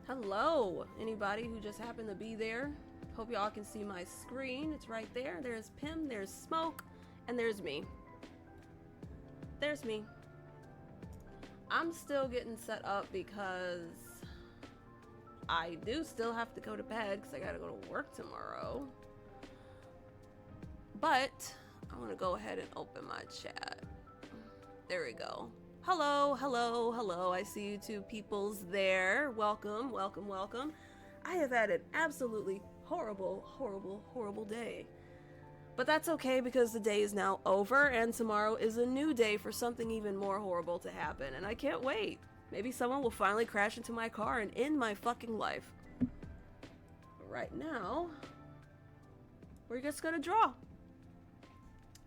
Hello, anybody who just happened to be there. Hope y'all can see my screen. It's right there. There's Pim, there's Smoke, and there's me. There's me. I'm still getting set up because I do still have to go to bed because I gotta go to work tomorrow. But I want to go ahead and open my chat. There we go. Hello, hello, hello. I see you two peoples there. Welcome, welcome, welcome. I have had an absolutely horrible, horrible, horrible day. But that's okay because the day is now over and tomorrow is a new day for something even more horrible to happen. And I can't wait. Maybe someone will finally crash into my car and end my fucking life. But right now, we're just gonna draw.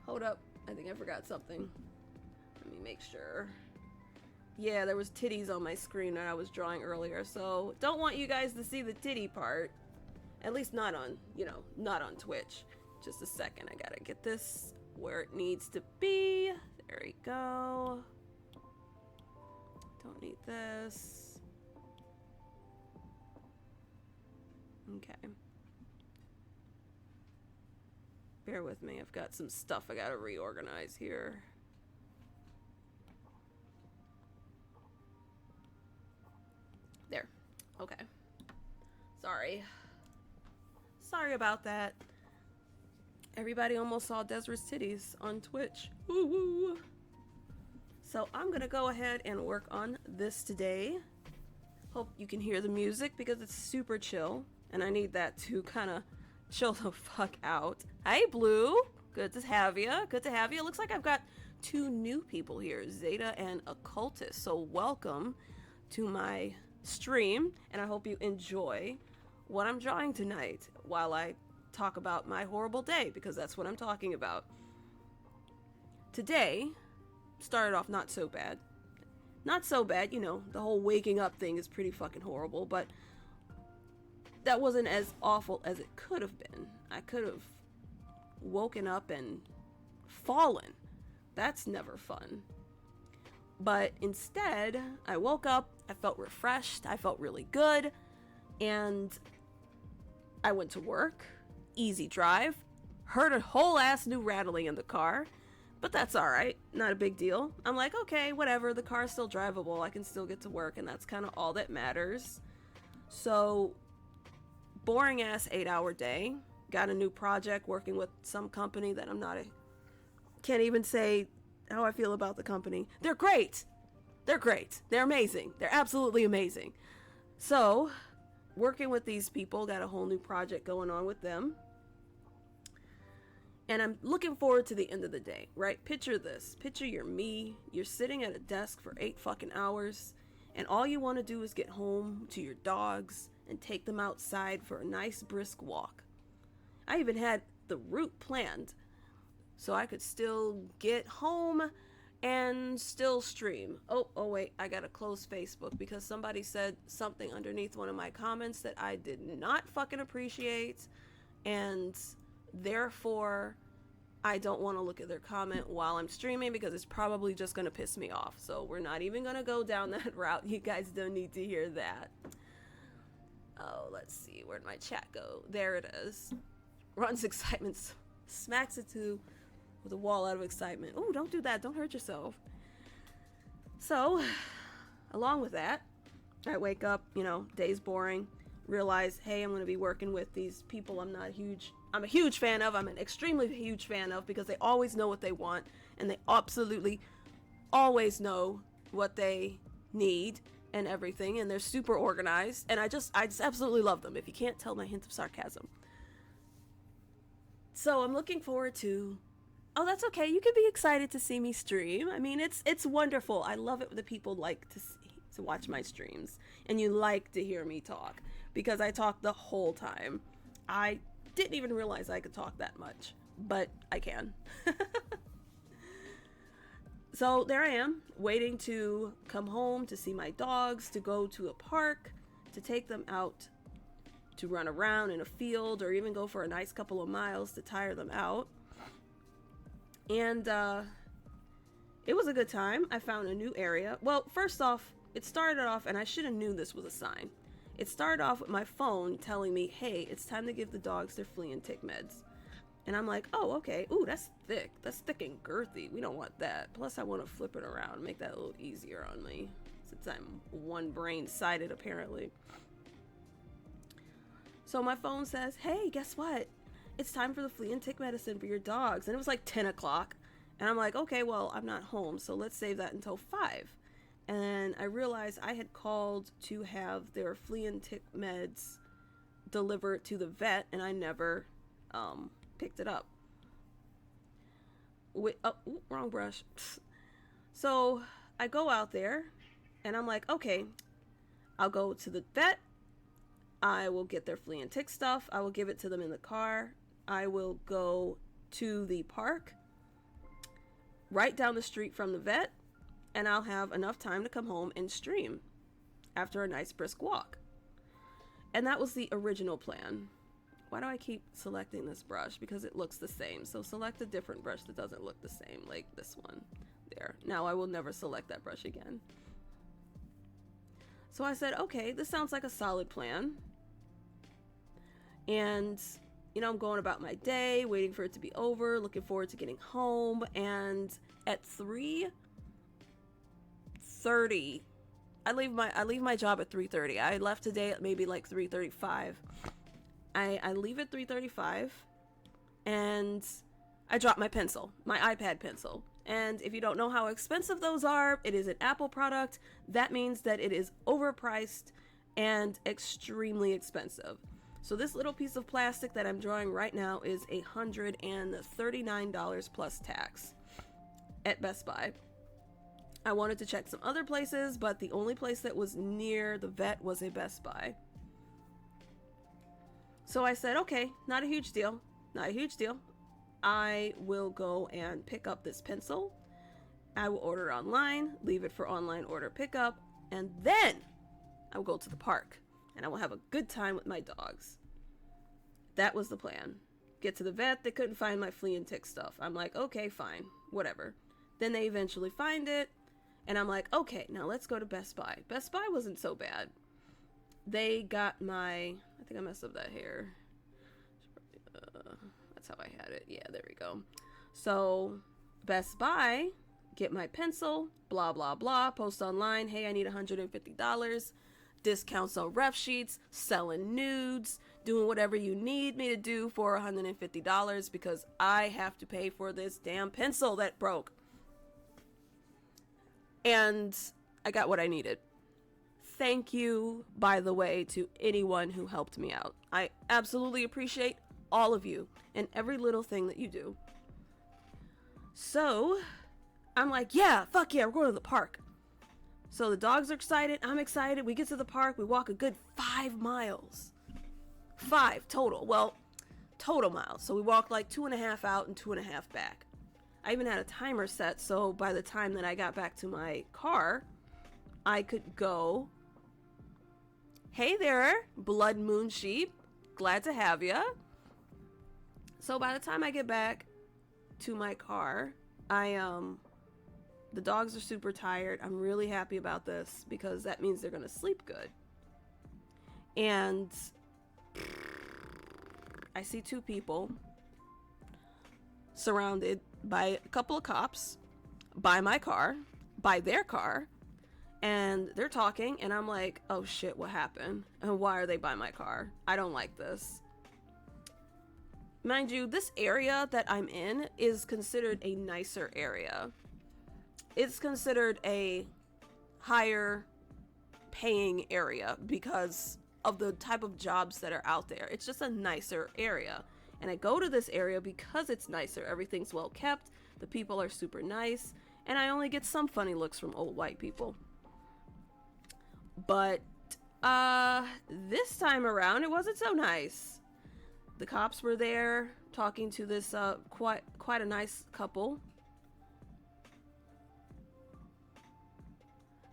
Hold up. I think I forgot something. Let me make sure. Yeah, there was titties on my screen that I was drawing earlier, so don't want you guys to see the titty part. At least not on, not on Twitch. Just a second, I gotta get this where it needs to be. There we go. Don't need this. Okay. Bear with me, I've got some stuff I gotta reorganize here. There. Okay. Sorry about that. Everybody almost saw Desra's titties on Twitch. Woo woo. So I'm gonna go ahead and work on this today. Hope you can hear the music because it's super chill. And I need that to kind of chill the fuck out. Hey Blue, good to have you. Good to have you. Looks like I've got two new people here, Zeta and Occultist. So welcome to my stream, and I hope you enjoy what I'm drawing tonight while I talk about my horrible day, because that's what I'm talking about. Today started off not so bad. Not so bad, the whole waking up thing is pretty fucking horrible, but that wasn't as awful as it could have been. I could have woken up and fallen. That's never fun. But instead, I woke up, I felt refreshed, I felt really good, and I went to work, easy drive, heard a whole ass new rattling in the car, but that's alright, not a big deal. I'm like, okay, whatever, the car's still drivable, I can still get to work, and that's kind of all that matters. So, boring ass 8-hour day, got a new project working with some company that can't even say how I feel about the company. They're great. They're great. They're amazing. They're absolutely amazing. So, working with these people, got a whole new project going on with them. And I'm looking forward to the end of the day, right? Picture this. Picture you're me. You're sitting at a desk for 8 fucking hours. And all you want to do is get home to your dogs and take them outside for a nice brisk walk. I even had the route planned so I could still get home and still stream. Oh wait, I gotta close Facebook because somebody said something underneath one of my comments that I did not fucking appreciate, and therefore I don't want to look at their comment while I'm streaming because it's probably just gonna piss me off. So we're not even gonna go down that route. You guys don't need to hear that. Oh, let's see, where'd my chat go? There it is. Ron's excitement smacks it to with a wall out of excitement. Oh, don't do that. Don't hurt yourself. So, along with that, I wake up, day's boring, realize, hey, I'm going to be working with these people I'm a huge fan of. I'm an extremely huge fan of because they always know what they want and they absolutely always know what they need and everything, and they're super organized, and I just absolutely love them, if you can't tell my hint of sarcasm. So I'm looking forward to... Oh, that's okay. You can be excited to see me stream. I mean, it's wonderful. I love it when the people like to watch my streams, and you like to hear me talk, because I talk the whole time. I didn't even realize I could talk that much, but I can. So there I am, waiting to come home, to see my dogs, to go to a park, to take them out to run around in a field, or even go for a nice couple of miles to tire them out. And it was a good time. I found a new area. Well, first off, it started off, and I should have known this was a sign. It started off with my phone telling me, hey, it's time to give the dogs their flea and tick meds. And I'm like, oh, okay. Ooh, that's thick. That's thick and girthy. We don't want that. Plus, I want to flip it around, make that a little easier on me, since I'm one-brain-sided, apparently. So my phone says, hey, guess what? It's time for the flea and tick medicine for your dogs. And it was like 10 o'clock. And I'm like, okay, well, I'm not home, so let's save that until 5. And I realized I had called to have their flea and tick meds delivered to the vet, and I never picked it up. Wrong brush. So I go out there, and I'm like, okay, I'll go to the vet. I will get their flea and tick stuff. I will give it to them in the car. I will go to the park right down the street from the vet, and I'll have enough time to come home and stream after a nice brisk walk. And that was the original plan. Why do I keep selecting this brush? Because it looks the same. So select a different brush that doesn't look the same, like this one. There. Now I will never select that brush again. So I said, okay, this sounds like a solid plan. And, you know, I'm going about my day, waiting for it to be over, looking forward to getting home. And at 3:30, I leave my job at 3:30. I left today at maybe like 3:35. I leave at 3:35, and I drop my pencil, my iPad pencil. And if you don't know how expensive those are, it is an Apple product. That means that it is overpriced and extremely expensive. So this little piece of plastic that I'm drawing right now is $139 plus tax at Best Buy. I wanted to check some other places, but the only place that was near the vet was a Best Buy. So I said, okay, not a huge deal. Not a huge deal. I will go and pick up this pencil. I will order online, leave it for online order pickup, and then I will go to the park and I will have a good time with my dogs. That was the plan. Get to the vet, they couldn't find my flea and tick stuff. I'm like, okay, fine, whatever. Then they eventually find it, and I'm like, okay, now let's go to Best Buy. Best Buy wasn't so bad. They got my, I think I messed up that hair. That's how I had it. Yeah, there we go. So Best Buy, get my pencil, blah, blah, blah, post online, hey, I need $150. Discounts on ref sheets, selling nudes, doing whatever you need me to do for $150 because I have to pay for this damn pencil that broke. And I got what I needed. Thank you, by the way, to anyone who helped me out. I absolutely appreciate all of you and every little thing that you do. So I'm like, yeah, fuck yeah, we're going to the park. So the dogs are excited. I'm excited. We get to the park. We walk a good 5 miles. 5 total. Well, total miles. So we walked like 2.5 out and 2.5 back. I even had a timer set. So by the time that I got back to my car, I could go, hey there, Blood Moon Sheep. Glad to have ya. So by the time I get back to my car, the dogs are super tired. I'm really happy about this because that means they're going to sleep good. And I see 2 people surrounded by a couple of cops, by my car, by their car, and they're talking, and I'm like, oh shit, what happened? And why are they by my car? I don't like this. Mind you, this area that I'm in is considered a nicer area. It's considered a higher paying area because of the type of jobs that are out there. It's just a nicer area. And I go to this area because it's nicer. Everything's well kept. The people are super nice. And I only get some funny looks from old white people. But this time around, it wasn't so nice. The cops were there talking to this quite a nice couple.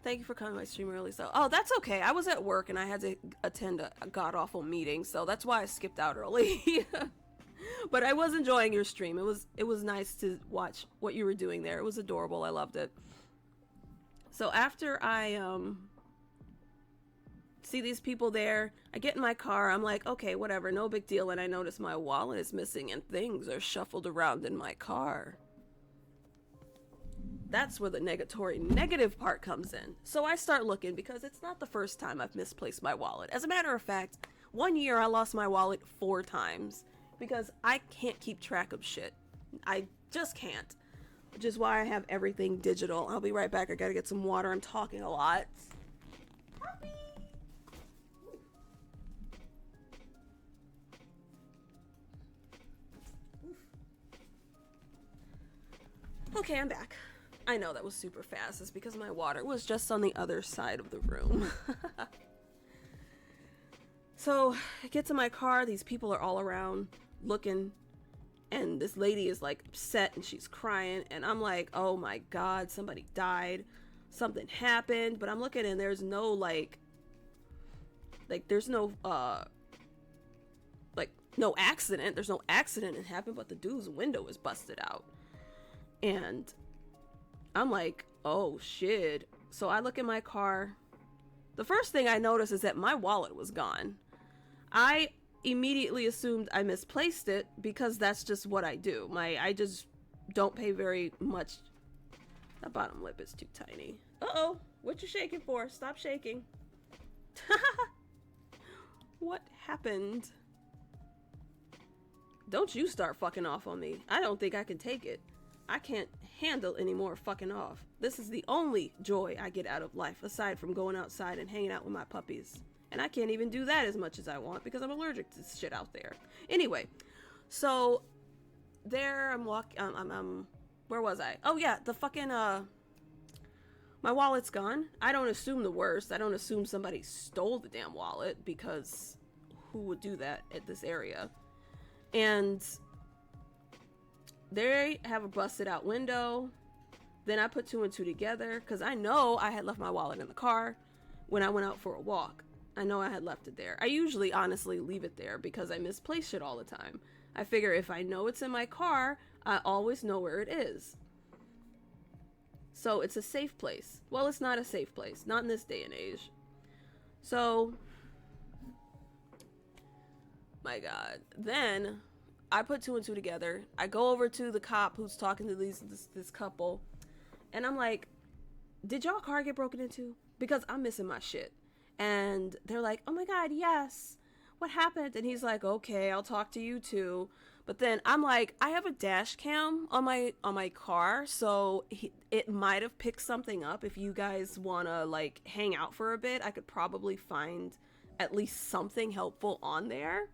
Thank you for coming to my stream early. So, oh, that's okay. I was at work and I had to attend a god-awful meeting, so that's why I skipped out early. But I was enjoying your stream. It was nice to watch what you were doing there. It was adorable. I loved it. So after I See these people there. I get in my car. I'm like, okay, whatever, no big deal. And I notice my wallet is missing and things are shuffled around in my car. That's where the negative part comes in. So I start looking because it's not the first time I've misplaced my wallet. As a matter of fact, one year I lost my wallet 4 times because I can't keep track of shit. I just can't. Which is why I have everything digital. I'll be right back. I gotta get some water. I'm talking a lot. Puppy. Okay, I'm back. I know that was super fast. It's because my water was just on the other side of the room. So I get to my car. These people are all around looking. And this lady is like upset and she's crying. And I'm like, oh my God, somebody died. Something happened. But I'm looking and there's no there's no, no accident. There's no accident that happened, but the dude's window is busted out. And I'm like, oh shit. So I look in my car. The first thing I notice is that my wallet was gone. I immediately assumed I misplaced it because that's just what I do. I just don't pay very much. That bottom lip is too tiny. Uh-oh. What you shaking for? Stop shaking. What happened? Don't you start fucking off on me. I don't think I can take it. I can't handle any more fucking off. This is the only joy I get out of life, aside from going outside and hanging out with my puppies. And I can't even do that as much as I want because I'm allergic to shit out there. Anyway, so there I'm walking, where was I? Oh yeah, the fucking, my wallet's gone. I don't assume the worst. I don't assume somebody stole the damn wallet because who would do that at this area? And they have a busted out window. Then I put 2 and 2 together because I know I had left my wallet in the car when I went out for a walk. I know I had left it there. I usually honestly leave it there because I misplace shit all the time. I figure if I know it's in my car, I always know where it is. So it's a safe place. Well, it's not a safe place. Not in this day and age. So, my God. Then I put 2 and 2 together. I go over to the cop who's talking to this couple. And I'm like, did y'all car get broken into? Because I'm missing my shit. And they're like, oh my God, yes. What happened? And he's like, okay, I'll talk to you too. But then I'm like, I have a dash cam on my car, so it might have picked something up. If you guys want to like hang out for a bit, I could probably find at least something helpful on there.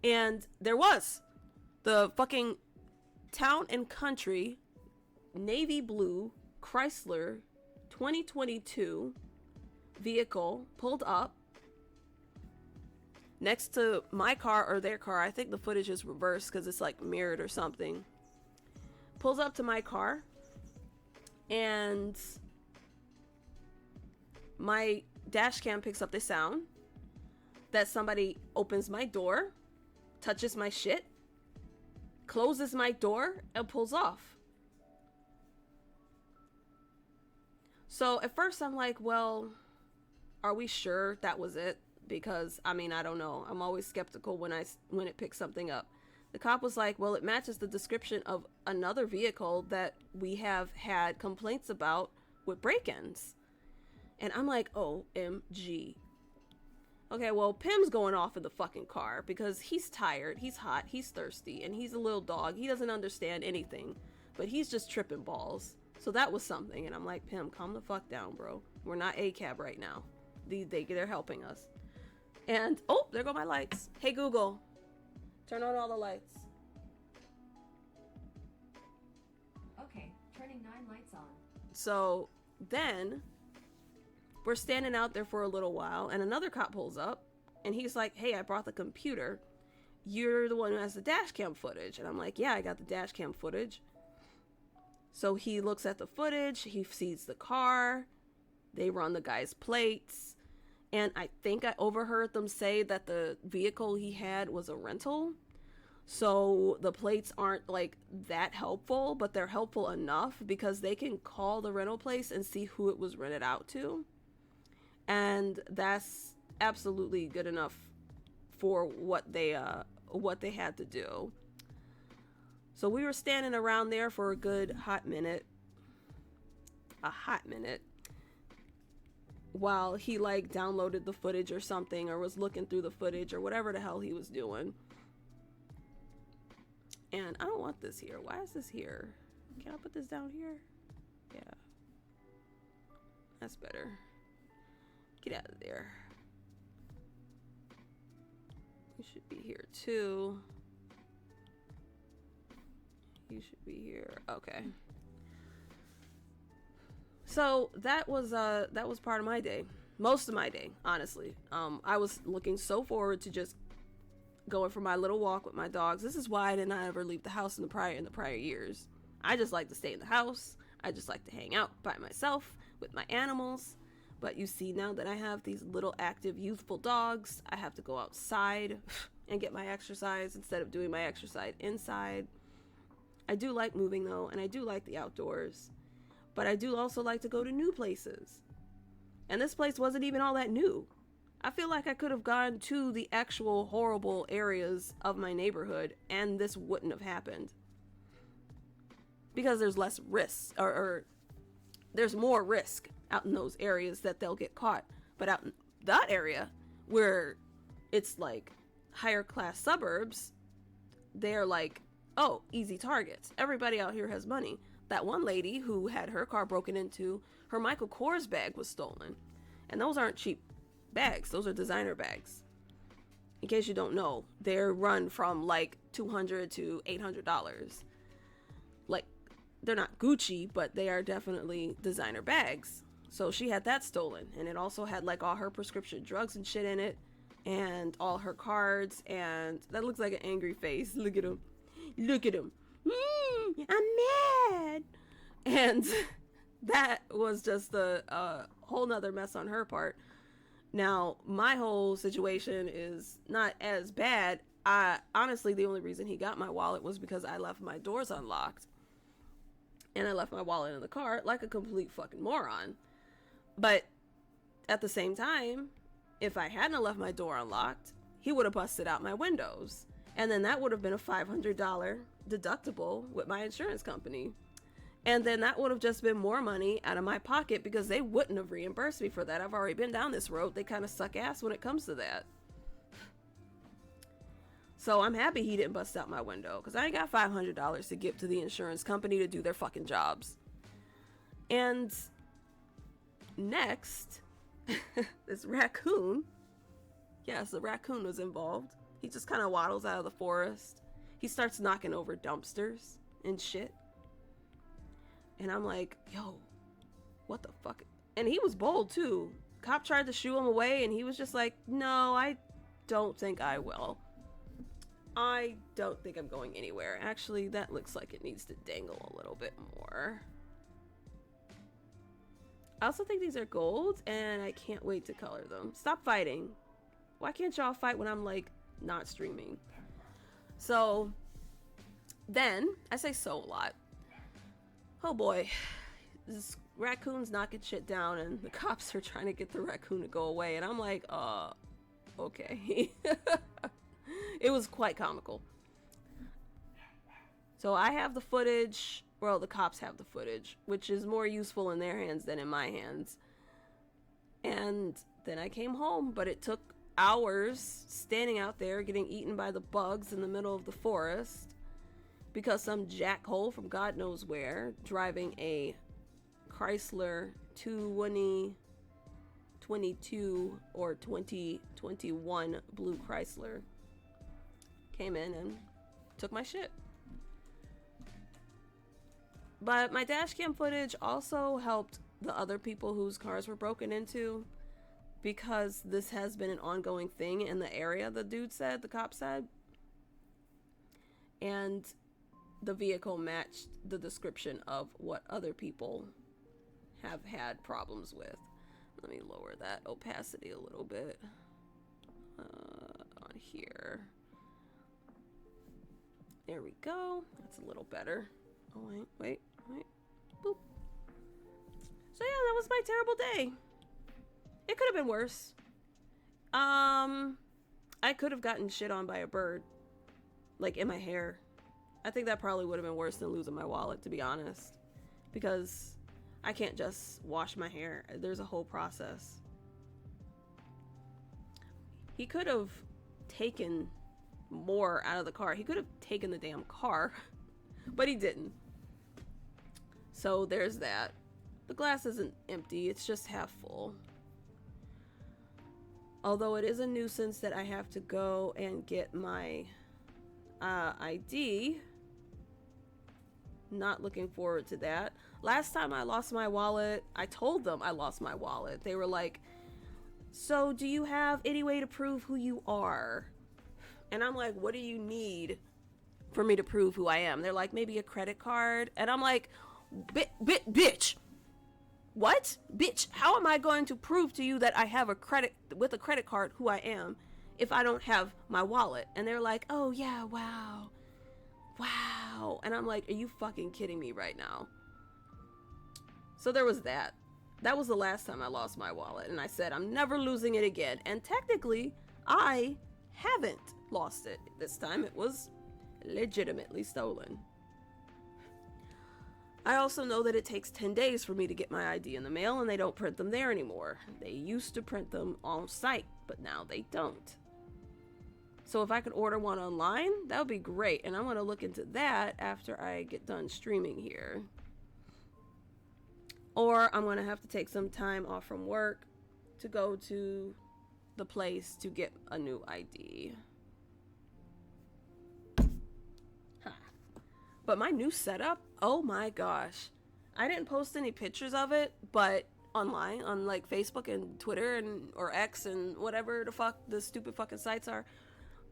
And there was the fucking Town and Country navy blue Chrysler 2022 vehicle pulled up next to my car or their car. I think the footage is reversed because it's like mirrored or something. Pulls up to my car and my dash cam picks up the sound that somebody opens my door, touches my shit, closes my door, and pulls off. So at first I'm like, well, are we sure that was it? Because I mean, I don't know. I'm always skeptical when it picks something up. The cop was like, well, it matches the description of another vehicle that we have had complaints about with break-ins. And I'm like, OMG. Okay, well, Pim's going off in the fucking car because he's tired, he's hot, he's thirsty, and he's a little dog. He doesn't understand anything, but he's just tripping balls. So that was something. And I'm like, Pim, calm the fuck down, bro. We're not ACAB right now. They're helping us. And, oh, there go my lights. Hey, Google, turn on all the lights. Okay, turning 9 lights on. So then we're standing out there for a little while and another cop pulls up and he's like, hey, I brought the computer. You're the one who has the dash cam footage. And I'm like, yeah, I got the dash cam footage. So he looks at the footage. He sees the car. They run the guy's plates. And I think I overheard them say that the vehicle he had was a rental. So the plates aren't like that helpful, but they're helpful enough because they can call the rental place and see who it was rented out to. And that's absolutely good enough for what they had to do. So we were standing around there for a good hot minute, while he like downloaded the footage or something, or was looking through the footage or whatever the hell he was doing. And I don't want this here. Why is this here? Can I put this down here? Yeah, that's better. Get out of there. You should be here too. You should be here. Okay. So that was part of my day. Most of my day, honestly. I was looking so forward to just going for my little walk with my dogs. This is why I did not ever leave the house in the prior years. I just like to stay in the house. I just like to hang out by myself with my animals. But you see, now that I have these little active, youthful dogs, I have to go outside and get my exercise instead of doing my exercise inside. I do like moving though, and I do like the outdoors. But I do also like to go to new places. And this place wasn't even all that new. I feel like I could have gone to the actual horrible areas of my neighborhood and this wouldn't have happened. Because there's less risk, or there's more risk out in those areas that they'll get caught. But out in that area where it's like higher class suburbs, they're like, oh, easy targets. Everybody out here has money. That one lady who had her car broken into, her Michael Kors bag was stolen. And those aren't cheap bags. Those are designer bags. In case you don't know, they're run from like $200 to $800. Like, they're not Gucci, but they are definitely designer bags. So she had that stolen. And it also had like all her prescription drugs and shit in it. And all her cards. And that looks like an angry face. Look at him. Look at him. I'm mad. And that was just a whole nother mess on her part. Now, my whole situation is not as bad. Honestly, the only reason he got my wallet was because I left my doors unlocked. And I left my wallet in the car like a complete fucking moron. But at the same time, if I hadn't left my door unlocked, he would have busted out my windows. And then that would have been a $500 deductible with my insurance company. And then that would have just been more money out of my pocket because they wouldn't have reimbursed me for that. I've already been down this road. They kind of suck ass when it comes to that. So I'm happy he didn't bust out my window because I ain't got $500 to give to the insurance company to do their fucking jobs. And next, this raccoon. Yes, the raccoon was involved. He just kind of waddles out of the forest. He starts knocking over dumpsters and shit. And I'm like, yo, what the fuck? And he was bold too. Cop tried to shoo him away and he was just like, no, I don't think I will. I don't think I'm going anywhere. Actually, that looks like it needs to dangle a little bit more. I also think these are gold and I can't wait to color them. Stop fighting. Why can't y'all fight when I'm like not streaming? So then, I say so a lot. Oh boy, this raccoon's knocking shit down and the cops are trying to get the raccoon to go away. And I'm like, okay. It was quite comical. So I have the footage, well, the cops have the footage, which is more useful in their hands than in my hands. And then I came home, but it took hours standing out there getting eaten by the bugs in the middle of the forest because some jackhole from God knows where driving a Chrysler 2022 or 2021 blue Chrysler came in and took my shit. But my dash cam footage also helped the other people whose cars were broken into, because this has been an ongoing thing in the area, the cop said. And the vehicle matched the description of what other people have had problems with. Let me lower that opacity a little bit on here. There we go. That's a little better. Oh, wait. Boop. So yeah, that was my terrible day. It could have been worse. I could have gotten shit on by a bird, like in my hair. I think that probably would have been worse than losing my wallet, to be honest, because I can't just wash my hair. There's a whole process. He could have taken more out of the car. He could have taken the damn car, but he didn't. So there's that. The glass isn't empty, it's just half full. Although it is a nuisance that I have to go and get my ID. Not looking forward to that. Last time I lost my wallet, I told them I lost my wallet. They were like, so do you have any way to prove who you are? And I'm like, what do you need for me to prove who I am? They're like, maybe a credit card. And I'm like, bitch. What? Bitch, how am I going to prove to you that I have a credit card who I am if I don't have my wallet? And they're like, oh yeah, wow. And I'm like, are you fucking kidding me right now? So there was that. That was the last time I lost my wallet, and I said I'm never losing it again. And technically, I haven't lost it. This time it was legitimately stolen. I also know that it takes 10 days for me to get my ID in the mail, and they don't print them there anymore. They used to print them on site, but now they don't. So if I could order one online, that would be great. And I want to look into that after I get done streaming here. Or I'm going to have to take some time off from work to go to the place to get a new ID. Huh. But my new setup, oh my gosh. I didn't post any pictures of it, but online, on like Facebook and Twitter and or X and whatever the fuck the stupid fucking sites are.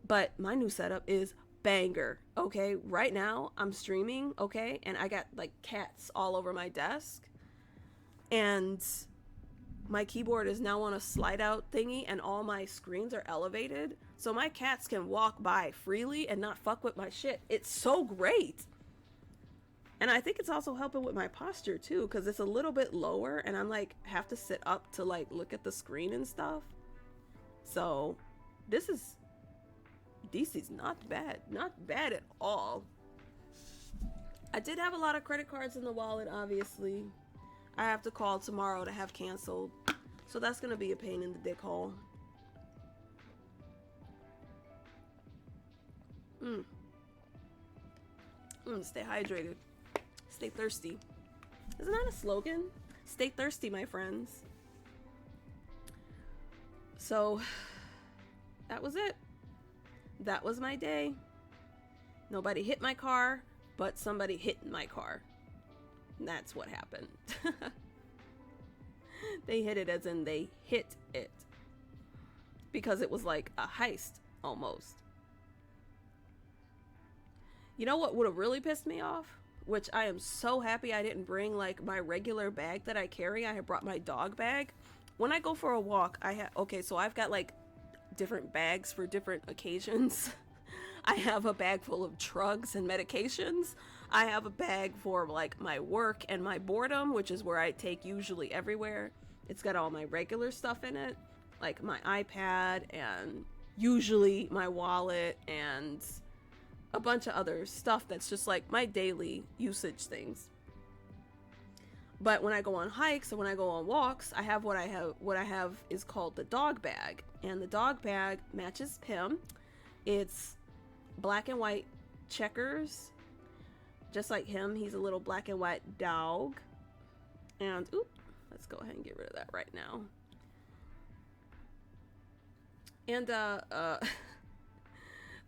But my new setup is banger, okay? Right now, I'm streaming, okay? And I got, like, cats all over my desk. And my keyboard is now on a slide-out thingy, and all my screens are elevated. So my cats can walk by freely and not fuck with my shit. It's so great! And I think it's also helping with my posture, too, because it's a little bit lower, and I'm, like, have to sit up to, like, look at the screen and stuff. So, DC's not bad at all. I did have a lot of credit cards in the wallet, obviously. I have to call tomorrow to have canceled, so that's gonna be a pain in the dick hole. Stay hydrated, stay thirsty. Isn't that a slogan? Stay thirsty, my friends. So that was it. That was my day. Nobody hit my car, but somebody hit my car. And that's what happened. They hit it as in they hit it. Because it was like a heist, almost. You know what would have really pissed me off? Which I am so happy I didn't bring like my regular bag that I carry. I had brought my dog bag. When I go for a walk, so I've got like different bags for different occasions. I have a bag full of drugs and medications. I have a bag for like my work and my boredom, which is where I take usually everywhere. It's got all my regular stuff in it, like my iPad and usually my wallet and a bunch of other stuff that's just like my daily usage things. But when I go on hikes and when I go on walks, I have what I have is called the dog bag. And the dog bag matches him. It's black and white checkers. Just like him, he's a little black and white dog. And, let's go ahead and get rid of that right now. And, the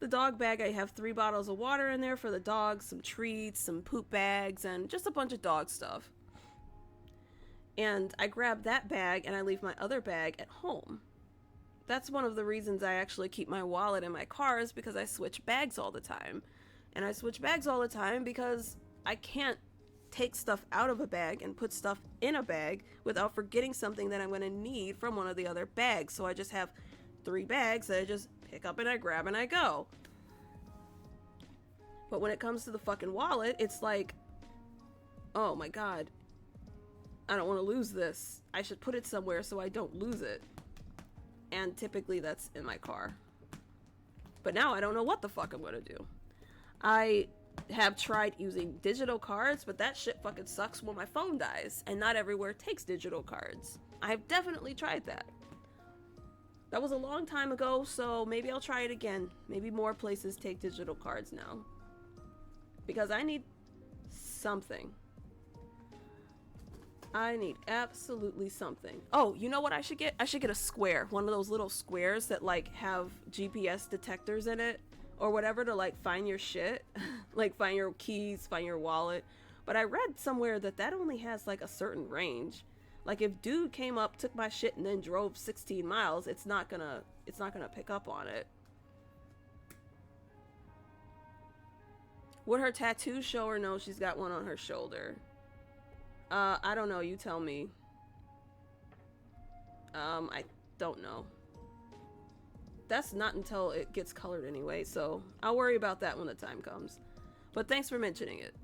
dog bag, I have 3 bottles of water in there for the dogs, some treats, some poop bags, and just a bunch of dog stuff. And I grab that bag and I leave my other bag at home. That's one of the reasons I actually keep my wallet in my car, is because I switch bags all the time. And I switch bags all the time because I can't take stuff out of a bag and put stuff in a bag without forgetting something that I'm going to need from one of the other bags. So I just have 3 bags that I just pick up and I grab and I go. But when it comes to the fucking wallet, it's like, oh my god. I don't want to lose this. I should put it somewhere so I don't lose it. And typically that's in my car. But now I don't know what the fuck I'm gonna do. I have tried using digital cards, but that shit fucking sucks when my phone dies, and not everywhere takes digital cards. I've definitely tried that. That was a long time ago, so maybe I'll try it again. Maybe more places take digital cards now. Because I need something. I need absolutely something. Oh, you know what I should get? I should get a square. One of those little squares that like have GPS detectors in it or whatever to like find your shit. Like find your keys, find your wallet. But I read somewhere that that only has like a certain range. Like if dude came up, took my shit and then drove 16 miles, it's not gonna pick up on it. Would her tattoo show her? No, she's got one on her shoulder. I don't know. You tell me. I don't know. That's not until it gets colored anyway, so I'll worry about that when the time comes. But thanks for mentioning it.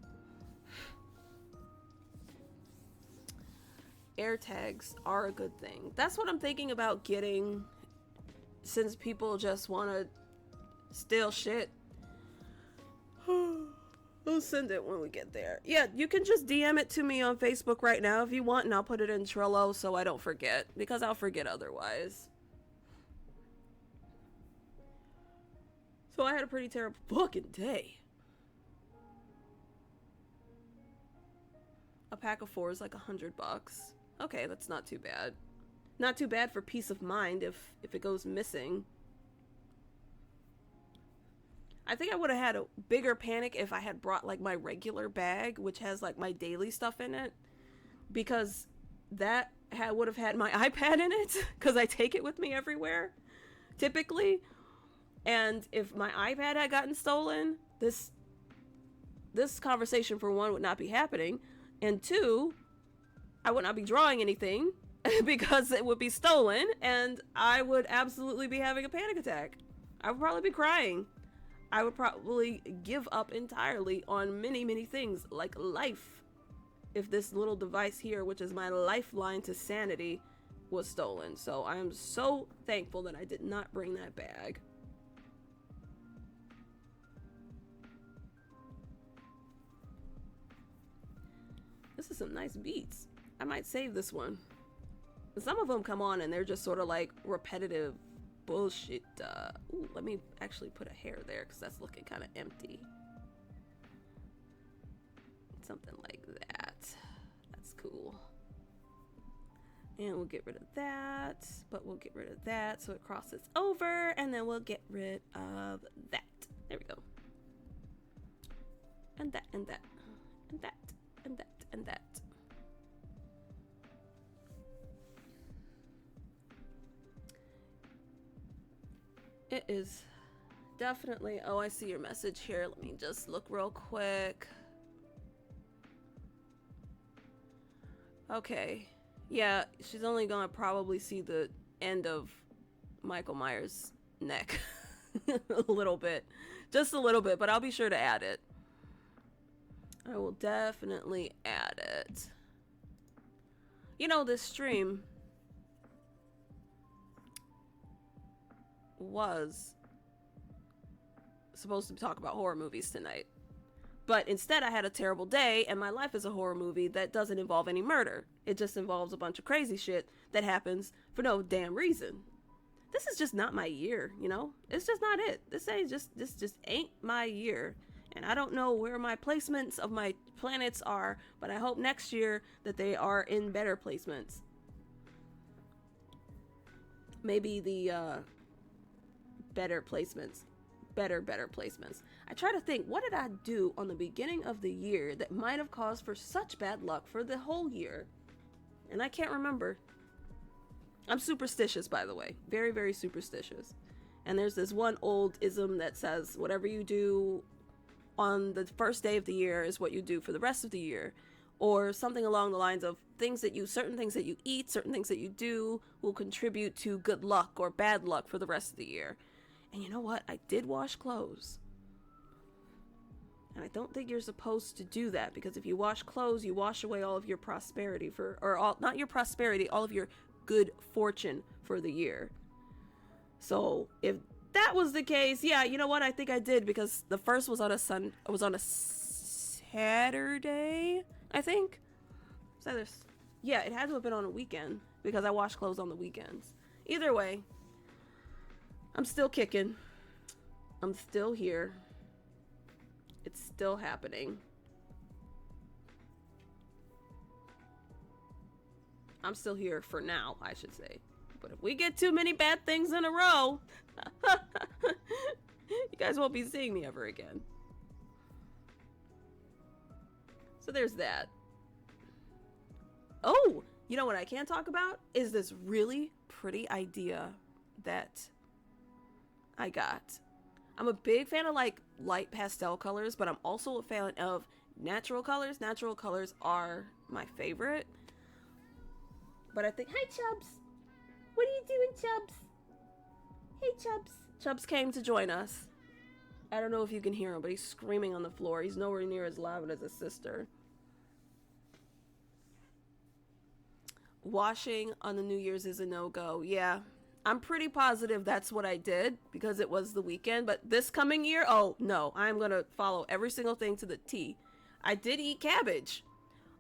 Air tags are a good thing. That's what I'm thinking about getting, since people just want to steal shit. We'll send it when we get there. Yeah, you can just DM it to me on Facebook right now if you want, and I'll put it in Trello so I don't forget, because I'll forget otherwise. So I had a pretty terrible fucking day. A pack of 4 is like $100. Okay, that's not too bad. Not too bad for peace of mind if it goes missing. I think I would have had a bigger panic if I had brought like my regular bag, which has like my daily stuff in it, because that would have had my iPad in it, because I take it with me everywhere, typically. And if my iPad had gotten stolen, this conversation, for one, would not be happening, and two, I would not be drawing anything because it would be stolen, and I would absolutely be having a panic attack. I would probably be crying. I would probably give up entirely on many, many things, like life, if this little device here, which is my lifeline to sanity, was stolen. So I am so thankful that I did not bring that bag. This is some nice beats. I might save this one. Some of them come on and they're just sort of like repetitive bullshit. Ooh, let me actually put a hair there because that's looking kind of empty. Something like that. That's cool. And we'll get rid of that, but we'll get rid of that so it crosses over, and then we'll get rid of that. There we go. And that, and that, and that, and that, and that. It is definitely, oh, I see your message here. Let me just look real quick. Okay. Yeah, she's only gonna probably see the end of Michael Myers' neck. A little bit. Just a little bit, but I'll be sure to add it. I will definitely add it. You know, this stream was supposed to talk about horror movies tonight. But instead I had a terrible day, and my life is a horror movie that doesn't involve any murder. It just involves a bunch of crazy shit that happens for no damn reason. This is just not my year, you know? It's just not it. This just ain't my year. And I don't know where my placements of my planets are, but I hope next year that they are in better placements. Maybe the better placements. Better placements. I try to think, what did I do on the beginning of the year that might have caused for such bad luck for the whole year? And I can't remember. I'm superstitious, by the way. Very, very superstitious. And there's this one old ism that says, whatever you do on the first day of the year is what you do for the rest of the year. Or something along the lines of certain things that you eat, certain things that you do will contribute to good luck or bad luck for the rest of the year. And you know what? I did wash clothes. And I don't think you're supposed to do that, because if you wash clothes, you wash away all of your prosperity not your prosperity, all of your good fortune for the year. So if that was the case, yeah, you know what? I think I did, because the first was on a Saturday, I think. So yeah, it had to have been on a weekend, because I wash clothes on the weekends. Either way, I'm still kicking. I'm still here. It's still happening. I'm still here for now, I should say. But if we get too many bad things in a row, you guys won't be seeing me ever again. So there's that. Oh, you know what I can talk about is this really pretty idea that I got. I'm a big fan of like light pastel colors, but I'm also a fan of natural colors. Natural colors are my favorite. But I think, hi Chubbs. What are you doing, Chubbs? Hey Chubbs. Chubbs came to join us. I don't know if you can hear him, but he's screaming on the floor. He's nowhere near as loud as his sister. Washing on the New Year's is a no-go. Yeah, I'm pretty positive that's what I did, because it was the weekend. But this coming year, oh no, I'm gonna follow every single thing to the T. I did eat cabbage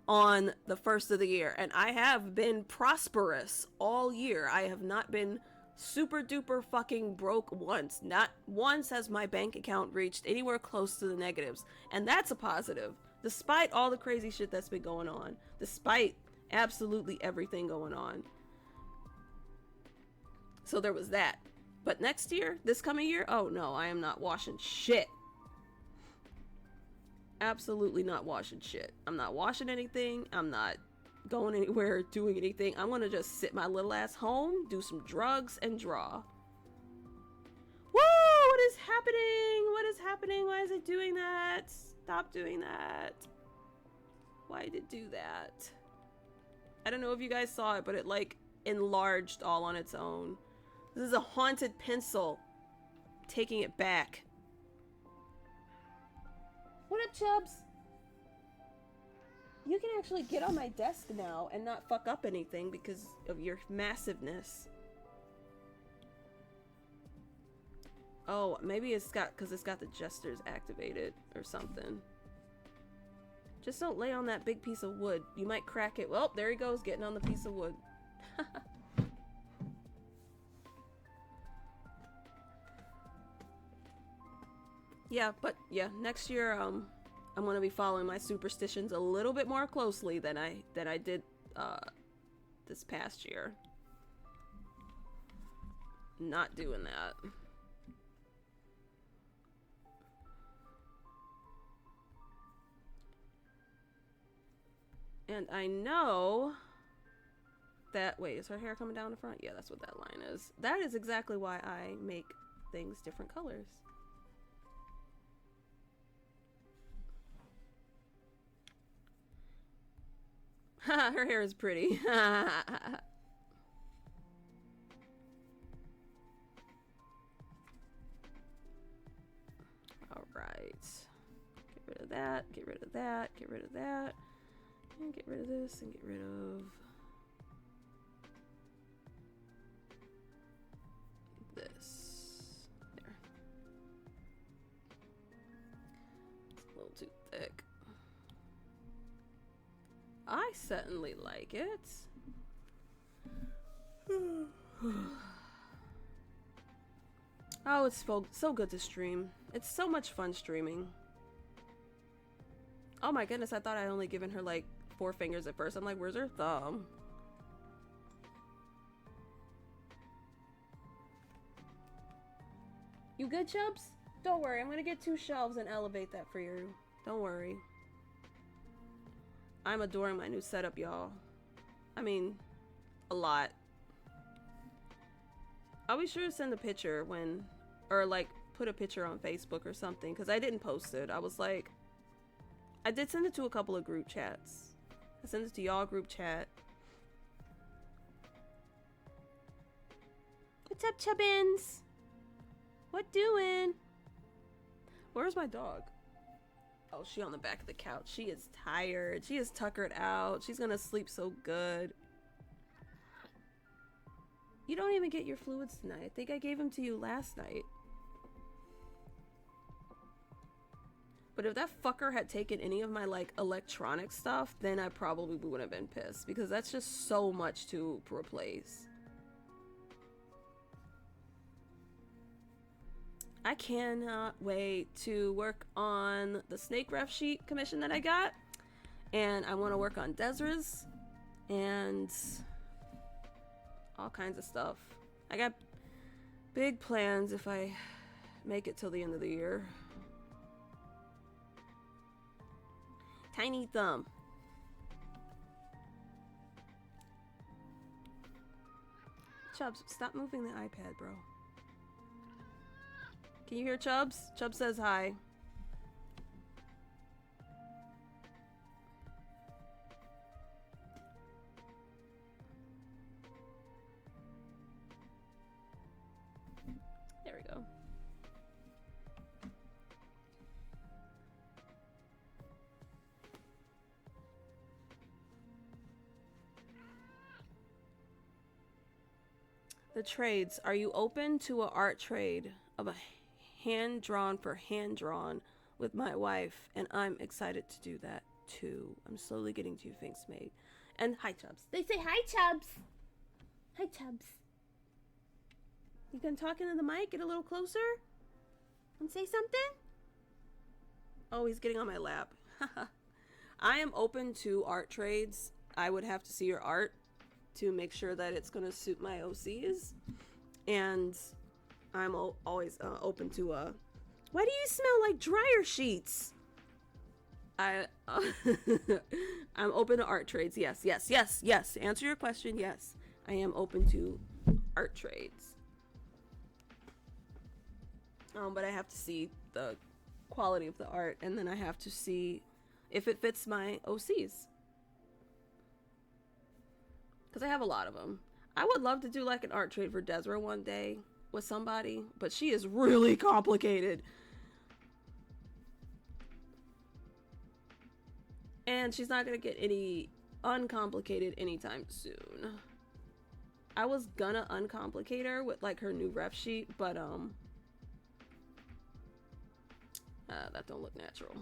on the first of the year, and I have been prosperous all year. I have not been super duper fucking broke once. Not once has my bank account reached anywhere close to the negatives, and that's a positive, despite all the crazy shit that's been going on, despite absolutely everything going on. So there was that. But next year, this coming year, oh no, I am not washing shit. Absolutely not washing shit. I'm not washing anything. I'm not going anywhere, doing anything. I'm gonna just sit my little ass home, do some drugs, and draw. Whoa! What is happening? What is happening? Why is it doing that? Stop doing that. Why did it do that? I don't know if you guys saw it, but it like enlarged all on its own. This is a haunted pencil. Taking it back. What up, Chubbs? You can actually get on my desk now and not fuck up anything because of your massiveness. Oh, maybe it's got, because it's got the gestures activated or something. Just don't lay on that big piece of wood. You might crack it. Well, there he goes, getting on the piece of wood. Yeah, but yeah, next year I'm gonna be following my superstitions a little bit more closely than I did this past year. Not doing that. And I know that, wait, is her hair coming down the front? Yeah, that's what that line is. That is exactly why I make things different colors. Her hair is pretty. Alright. Get rid of that, get rid of that, get rid of that. And get rid of this, and get rid of this. There. It's a little too thick. I certainly like it. Oh, it's so good to stream. It's so much fun streaming. Oh my goodness, I thought I only given her like 4 fingers at first. I'm like, where's her thumb? You good, Chubbs? Don't worry, I'm gonna get 2 shelves and elevate that for you. Don't worry. I'm adoring my new setup, y'all. I mean, a lot. I'll be sure to send a picture when, or like put a picture on Facebook or something, because I didn't post it. I was like, I did send it to a couple of group chats. I sent it to y'all group chat. What's up, Chubbins? What doing? Where's my dog? Oh, she on the back of the couch. She is tired. She is tuckered out. She's gonna sleep so good. You don't even get your fluids tonight. I think I gave them to you last night. But if that fucker had taken any of my, like, electronic stuff, then I probably would have been pissed. Because that's just so much to replace. I cannot wait to work on the snake ref sheet commission that I got. And I want to work on Desra's. And all kinds of stuff. I got big plans if I make it till the end of the year. Tiny thumb. Chubbs, stop moving the iPad, bro. Can you hear Chubbs? Chubbs says hi. There we go. The trades. Are you open to an art trade of a hand-drawn for hand-drawn with my wife? And I'm excited to do that too. I'm slowly getting 2 things made. And hi, Chubbs. They say hi, Chubbs. Hi, Chubbs. You can talk into the mic, get a little closer, and say something? Oh, he's getting on my lap. I am open to art trades. I would have to see your art to make sure that it's going to suit my OCs. And I'm always open to why do you smell like dryer sheets? I'm open to art trades. Yes. To answer your question, yes. I am open to art trades. But I have to see the quality of the art, and then I have to see if it fits my OCs. Because I have a lot of them. I would love to do like an art trade for Desra one day with somebody, but she is really complicated. And she's not going to get any uncomplicated anytime soon. I was gonna uncomplicate her with like her new ref sheet, but that don't look natural.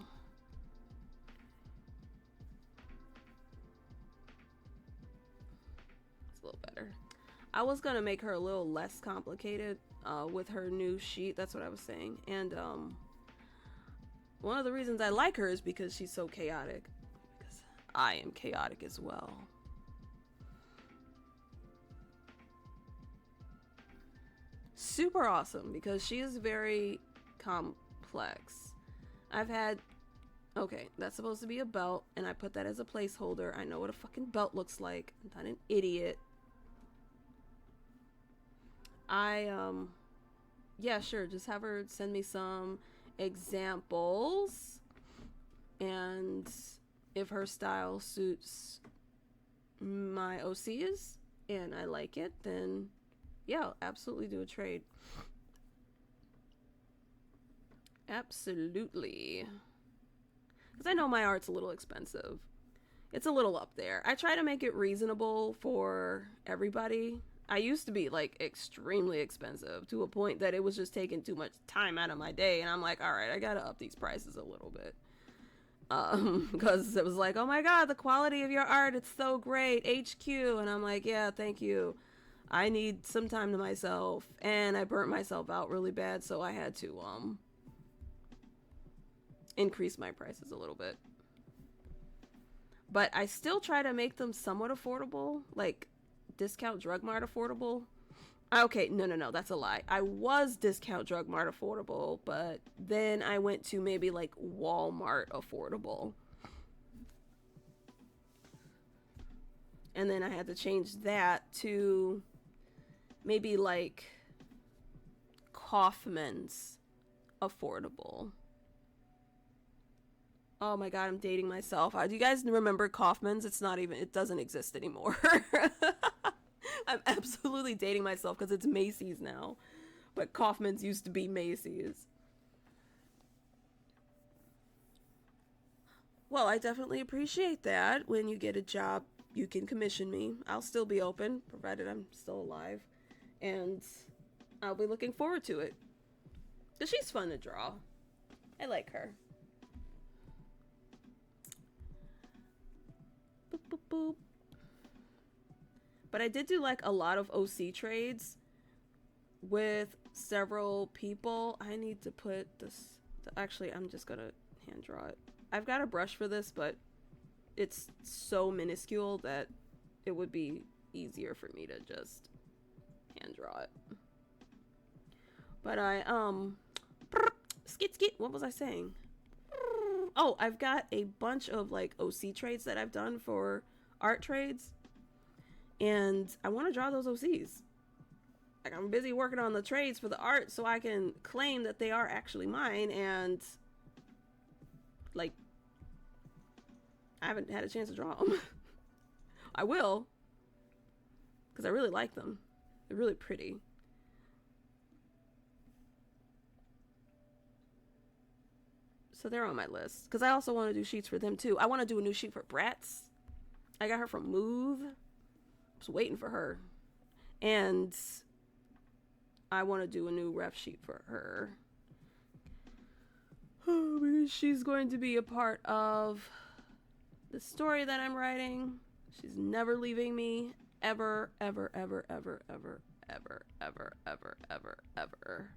It's a little better. I was gonna make her a little less complicated with her new sheet. That's what I was saying. And one of the reasons I like her is because she's so chaotic. Because I am chaotic as well. Super awesome because she is very complex. I've had, okay, that's supposed to be a belt, and I put that as a placeholder. I know what a fucking belt looks like. I'm not an idiot. Yeah, sure, just have her send me some examples, and if her style suits my OCs and I like it, then yeah, I'll absolutely do a trade. Absolutely. Because I know my art's a little expensive. It's a little up there. I try to make it reasonable for everybody. I used to be like extremely expensive to a point that it was just taking too much time out of my day. And I'm like, all right, I gotta up these prices a little bit. Because it was like, oh my God, the quality of your art, it's so great. HQ. And I'm like, yeah, thank you. I need some time to myself, and I burnt myself out really bad, so I had to increase my prices a little bit. But I still try to make them somewhat affordable, like Discount Drug Mart affordable. Okay, no, that's a lie. I was Discount Drug Mart affordable, but then I went to maybe like Walmart affordable. And then I had to change that to maybe like Kaufman's affordable. Oh my God, I'm dating myself. Do you guys remember Kaufman's? It doesn't exist anymore. I'm absolutely dating myself because it's Macy's now. But Kaufman's used to be Macy's. Well, I definitely appreciate that. When you get a job, you can commission me. I'll still be open, provided I'm still alive. And I'll be looking forward to it. Because she's fun to draw. I like her. Boop, boop, boop. But I did do like a lot of OC trades with several people. I need to put this. Actually, I'm just gonna hand draw it. I've got a brush for this, but it's so minuscule that it would be easier for me to just hand draw it. But skit, what was I saying? Oh, I've got a bunch of like OC trades that I've done for art trades, and I want to draw those OCs. Like, I'm busy working on the trades for the art so I can claim that they are actually mine, and like, I haven't had a chance to draw them. I will, because I really like them. They're really pretty. So they're on my list. Because I also want to do sheets for them too. I want to do a new sheet for Bratz. I got her from Move. I was waiting for her. And I want to do a new ref sheet for her. Because she's going to be a part of the story that I'm writing. She's never leaving me. Ever, ever, ever, ever, ever, ever, ever, ever, ever, ever.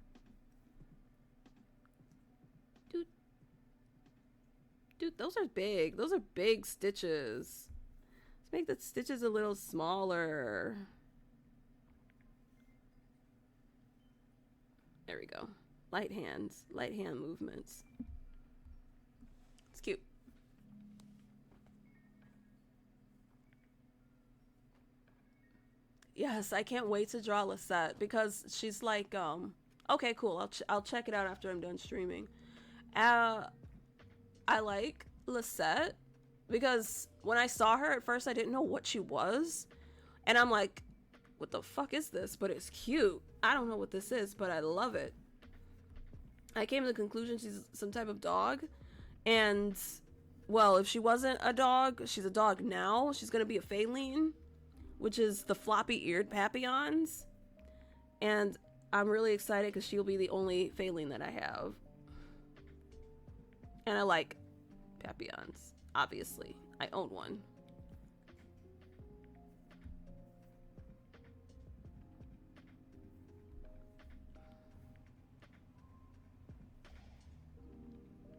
Dude, those are big. Those are big stitches. Let's make the stitches a little smaller. There we go. Light hands. Light hand movements. It's cute. Yes, I can't wait to draw Lisette because she's like, okay, cool. I'll check it out after I'm done streaming. I like Lisette because when I saw her at first, I didn't know what she was. And I'm like, what the fuck is this? But it's cute. I don't know what this is, but I love it. I came to the conclusion she's some type of dog. And, well, if she wasn't a dog, she's a dog now. She's going to be a feline, which is the floppy-eared Papillons. And I'm really excited because she'll be the only feline that I have. And I like Papillons, obviously. I own one.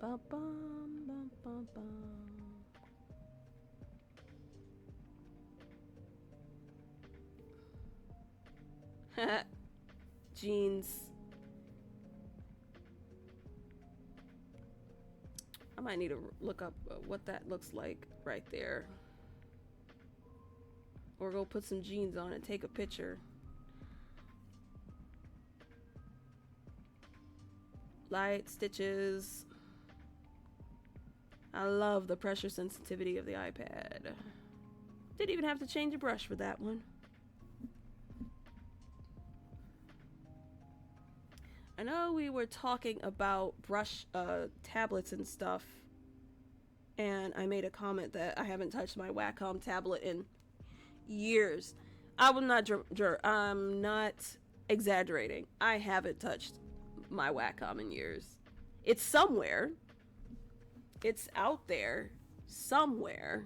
Ba bum, bum, bum, bum. Jeans. I might need to look up what that looks like right there. Or go put some jeans on and take a picture. Light stitches. I love the pressure sensitivity of the iPad. Didn't even have to change a brush for that one. I know we were talking about brush tablets and stuff, and I made a comment that I haven't touched my Wacom tablet in years. I'm not exaggerating. I haven't touched my Wacom in years. It's somewhere. It's out there somewhere,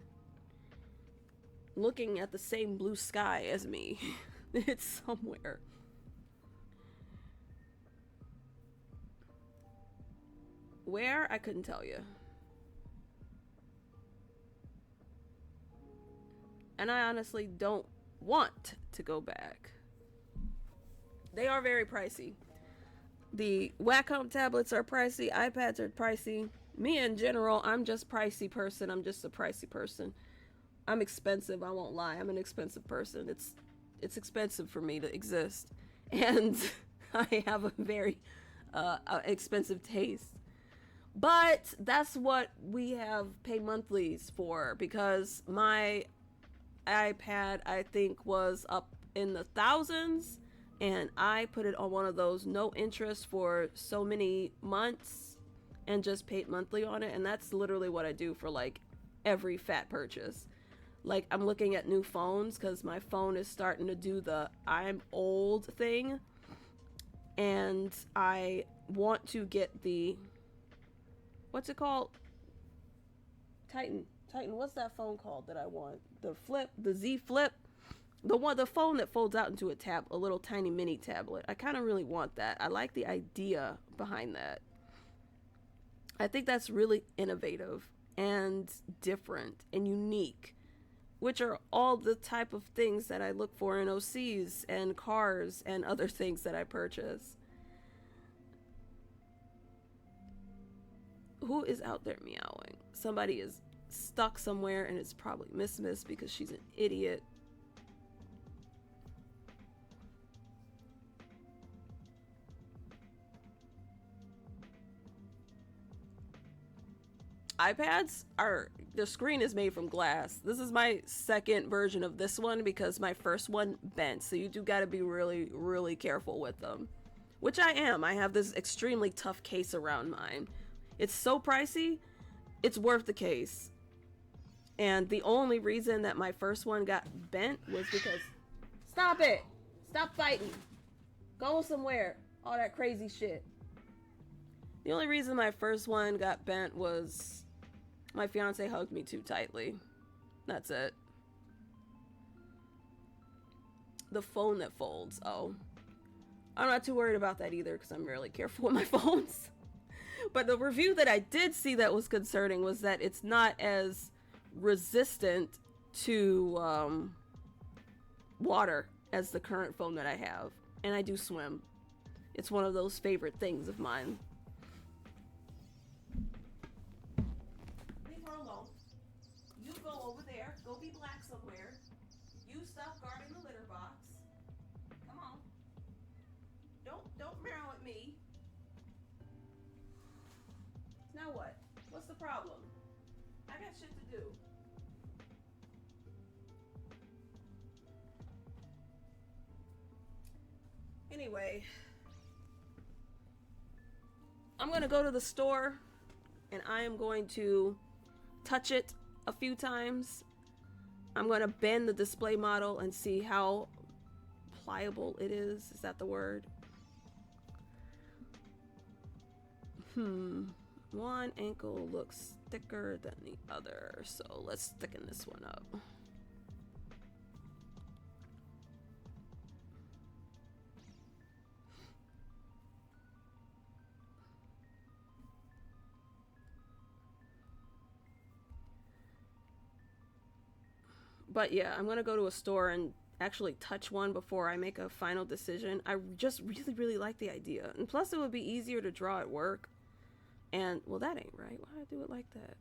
looking at the same blue sky as me. It's somewhere. Where? I couldn't tell you. And I honestly don't want to go back. They are very pricey. The Wacom tablets are pricey. iPads are pricey. Me in general, I'm just pricey person. I'm just a pricey person. I'm expensive. I won't lie. I'm an expensive person. It's expensive for me to exist. And I have a very expensive taste. But that's what we have pay monthlies for, because my iPad, I think, was up in the thousands, and I put it on one of those no interest for so many months. and just paid monthly on it. And that's literally what I do for like every fat purchase. Like, I'm looking at new phones because my phone is starting to do the I'm old thing. And I want to get the, what's it called? Titan, what's that phone called that I want? The Flip, the Z Flip, the phone that folds out into a little tiny mini tablet. I kind of really want that. I like the idea behind that. I think that's really innovative and different and unique, which are all the type of things that I look for in OCs and cars and other things that I purchase. Who is out there meowing? Somebody is stuck somewhere, and it's probably Miss because she's an idiot. iPads the screen is made from glass. This is my second version of this one because my first one bent, so you do got to be really, really careful with them, which I am. I have this extremely tough case around mine. It's so pricey, it's worth the case. And the only reason that my first one got bent was because... Stop it! Stop fighting! Go somewhere! All that crazy shit. The only reason my first one got bent was my fiance hugged me too tightly. That's it. The phone that folds. Oh. I'm not too worried about that either because I'm really careful with my phones. But the review that I did see that was concerning was that it's not as resistant to water as the current phone that I have. And I do swim. It's one of those favorite things of mine. Leave her alone. You go over there. Go be black somewhere. You stop guarding the litter box. Come on. Don't meow at me. Now what? What's the problem? I got shit to do. Anyway, I'm gonna go to the store and I am going to touch it a few times. I'm gonna bend the display model and see how pliable it is. Is that the word? One ankle looks thicker than the other, so let's thicken this one up. But yeah, I'm gonna go to a store and actually touch one before I make a final decision. I just really, really like the idea. And plus it would be easier to draw at work. And, well, that ain't right. Why did I do it like that?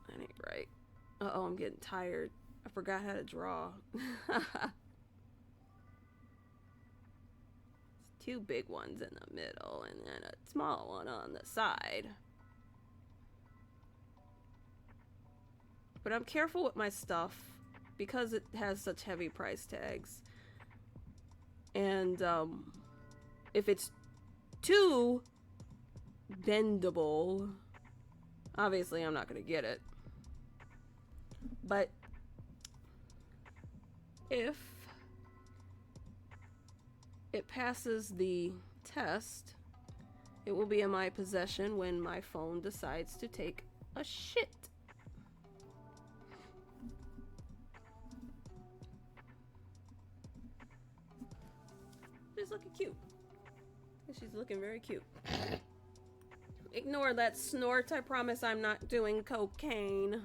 That ain't right. Uh-oh, I'm getting tired. I forgot how to draw. Two big ones in the middle and then a small one on the side. But I'm careful with my stuff because it has such heavy price tags. And, if it's too bendable, obviously I'm not gonna get it. But if it passes the test, it will be in my possession when my phone decides to take a shit. She's looking cute. She's looking very cute. Ignore that snort. I promise I'm not doing cocaine.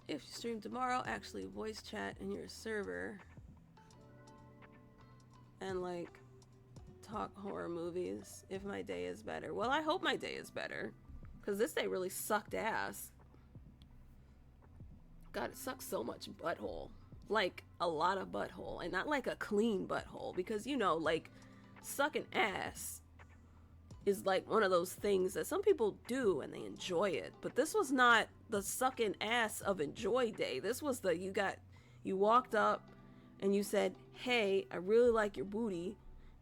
If you stream tomorrow, actually voice chat in your server. And like talk horror movies if my day is better. Well, I hope my day is better. Because this day really sucked ass. God, it sucks so much butthole. Like a lot of butthole. And not like a clean butthole. Because, you know, like sucking ass is like one of those things that some people do and they enjoy it. But this was not the sucking ass of enjoy day. This was the you walked up and you said, hey, I really like your booty.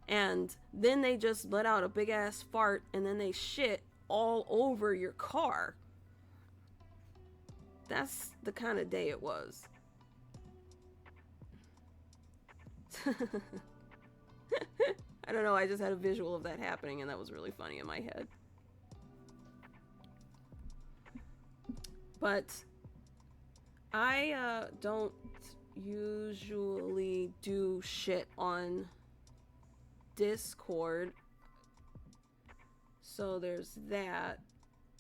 And then they just let out a big ass fart and then they shit all over your car. That's the kind of day it was. I don't know, I just had a visual of that happening and that was really funny in my head. But I don't usually do shit on Discord. So there's that.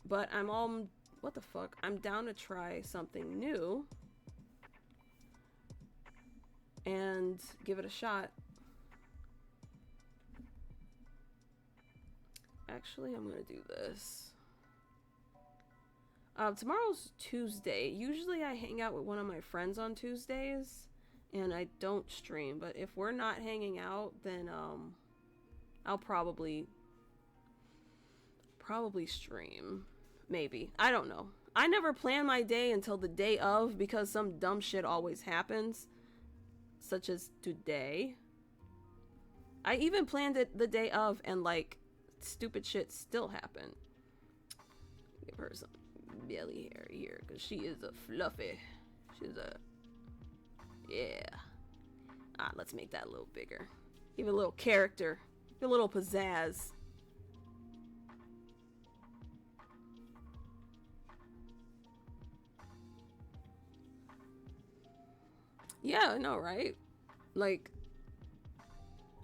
But I'm all, what the fuck? I'm down to try something new and give it a shot. Actually, I'm gonna do this. Tomorrow's Tuesday. Usually I hang out with one of my friends on Tuesdays and I don't stream, but if we're not hanging out, then I'll probably stream. Maybe. I don't know. I never plan my day until the day of because some dumb shit always happens, such as today. I even planned it the day of and like stupid shit still happened. Give her some belly hair here because she is a fluffy. She's a, yeah. Let's make that a little bigger. Give it a little character, a little pizzazz. Yeah, I know, right? Like,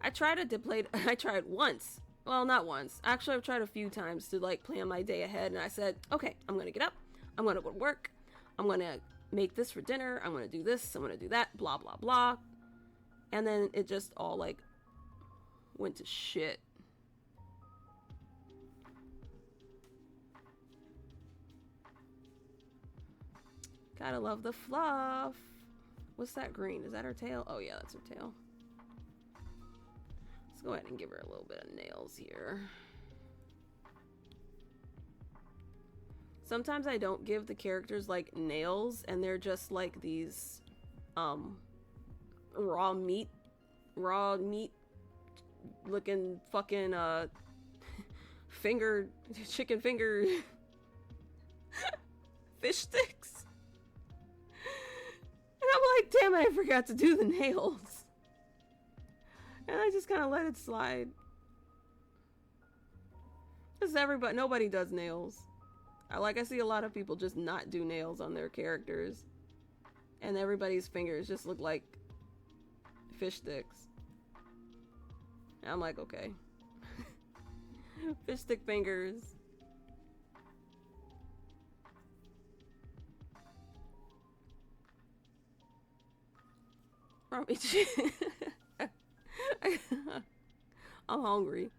I tried to play. I tried once. Well, not once. Actually, I've tried a few times to like plan my day ahead, and I said, okay, I'm gonna get up, I'm gonna go to work, I'm gonna make this for dinner, I'm gonna do this, I'm gonna do that, blah blah blah, and then it just all like went to shit. Gotta love the fluff. What's that green? Is that her tail? Oh yeah, that's her tail. Let's go ahead and give her a little bit of nails here. Sometimes I don't give the characters like nails and they're just like these raw meat looking fucking chicken finger fish sticks. And I'm like, damn it, I forgot to do the nails. And I just kind of let it slide. Because nobody does nails. I see a lot of people just not do nails on their characters. And everybody's fingers just look like fish sticks. And I'm like, okay. Fish stick fingers. I'm hungry.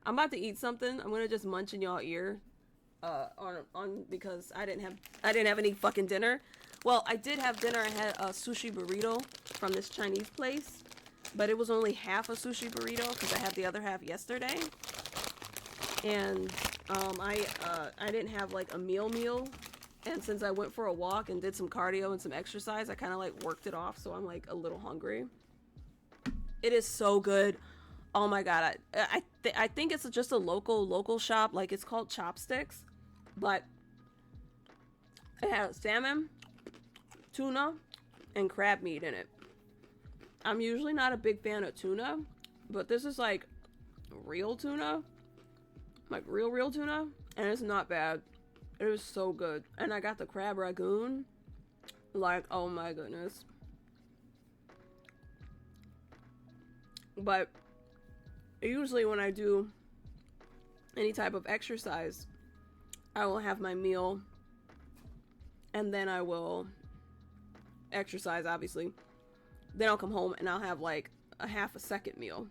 I'm about to eat something. I'm gonna just munch in y'all ear, because I didn't have any fucking dinner. Well, I did have dinner. I had a sushi burrito from this Chinese place, but it was only half a sushi burrito because I had the other half yesterday. And I didn't have like a meal. And since I went for a walk and did some cardio and some exercise, I kind of like worked it off, so I'm like a little hungry. It is so good. Oh my god, I think it's just a local shop, like it's called Chopsticks, but it has salmon, tuna, and crab meat in it. I'm usually not a big fan of tuna, but this is like real tuna, like real tuna, and it's not bad. It was so good. And I got the crab ragoon. Like, oh my goodness. But usually when I do any type of exercise, I will have my meal and then I will exercise, obviously. Then I'll come home and I'll have like a half a second meal.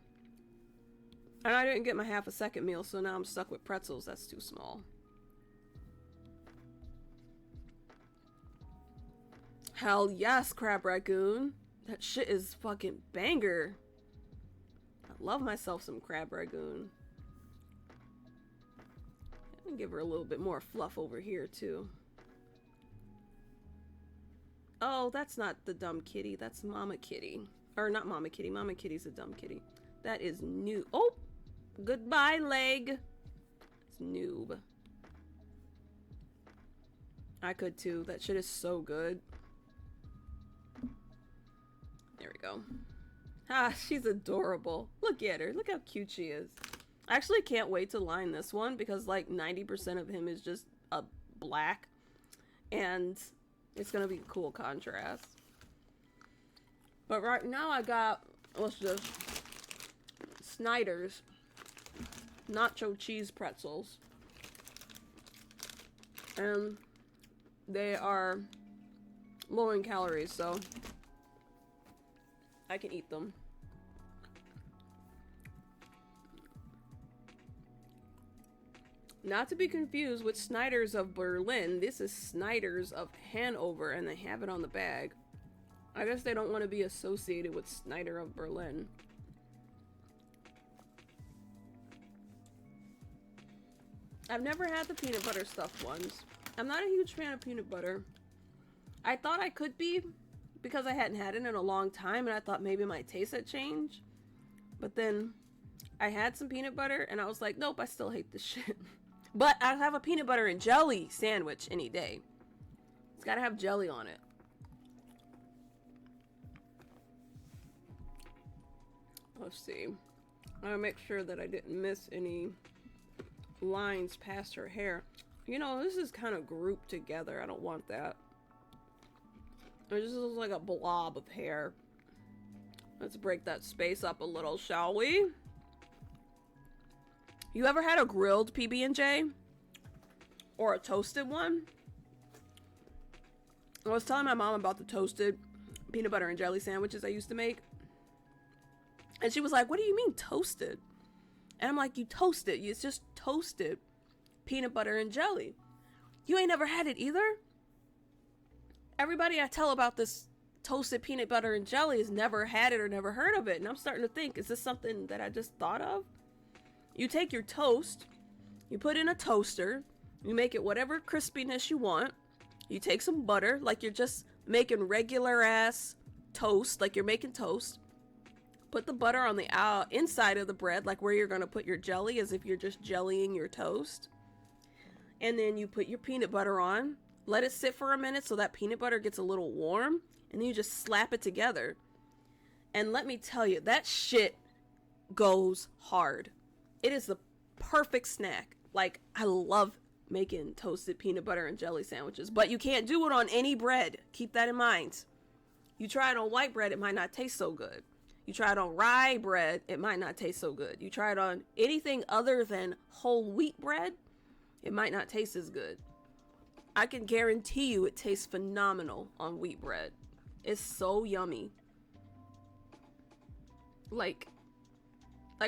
And I didn't get my half a second meal, so now I'm stuck with pretzels. That's too small. Hell yes, crab ragoon. That shit is fucking banger. I love myself some crab ragoon. And give her a little bit more fluff over here too. Oh, that's not the dumb kitty. That's Mama Kitty. Or not Mama Kitty. Mama Kitty's a dumb kitty. That is new. Oh, goodbye, leg. It's noob. I could too. That shit is so good. There we go. Ah, she's adorable. Look at her. Look how cute she is. I actually can't wait to line this one because like 90% of him is just a black. And it's going to be a cool contrast. But right now I got, what's this? Snyder's nacho cheese pretzels. And they are low in calories, so I can eat them. Not to be confused with Snyder's of Berlin. This is Snyder's of Hanover, and they have it on the bag. I guess they don't want to be associated with Snyder of Berlin. I've never had the peanut butter stuffed ones. I'm not a huge fan of peanut butter. I thought I could be because I hadn't had it in a long time, and I thought maybe my taste had changed. But then I had some peanut butter, and I was like, nope, I still hate this shit. But I'll have a peanut butter and jelly sandwich any day. It's gotta have jelly on it. Let's see. I gotta make sure that I didn't miss any lines past her hair. You know, this is kind of grouped together. I don't want that. It just looks like a blob of hair. Let's break that space up a little, shall we? You ever had a grilled PB&J? Or a toasted one? I was telling my mom about the toasted peanut butter and jelly sandwiches I used to make. And she was like, what do you mean toasted? And I'm like, you toast it. It's just toasted peanut butter and jelly. You ain't never had it either? Everybody I tell about this toasted peanut butter and jelly has never had it or never heard of it. And I'm starting to think, is this something that I just thought of? You take your toast, you put in a toaster, you make it whatever crispiness you want. You take some butter, like you're just making regular ass toast, like you're making toast. Put the butter on the inside of the bread, like where you're going to put your jelly, as if you're just jellying your toast. And then you put your peanut butter on, let it sit for a minute so that peanut butter gets a little warm, and then you just slap it together. And let me tell you, that shit goes hard. It is the perfect snack. Like, I love making toasted peanut butter and jelly sandwiches, but you can't do it on any bread. Keep that in mind. You try it on white bread, it might not taste so good. You try it on rye bread, it might not taste so good. You try it on anything other than whole wheat bread, it might not taste as good. I can guarantee you it tastes phenomenal on wheat bread. It's so yummy. Like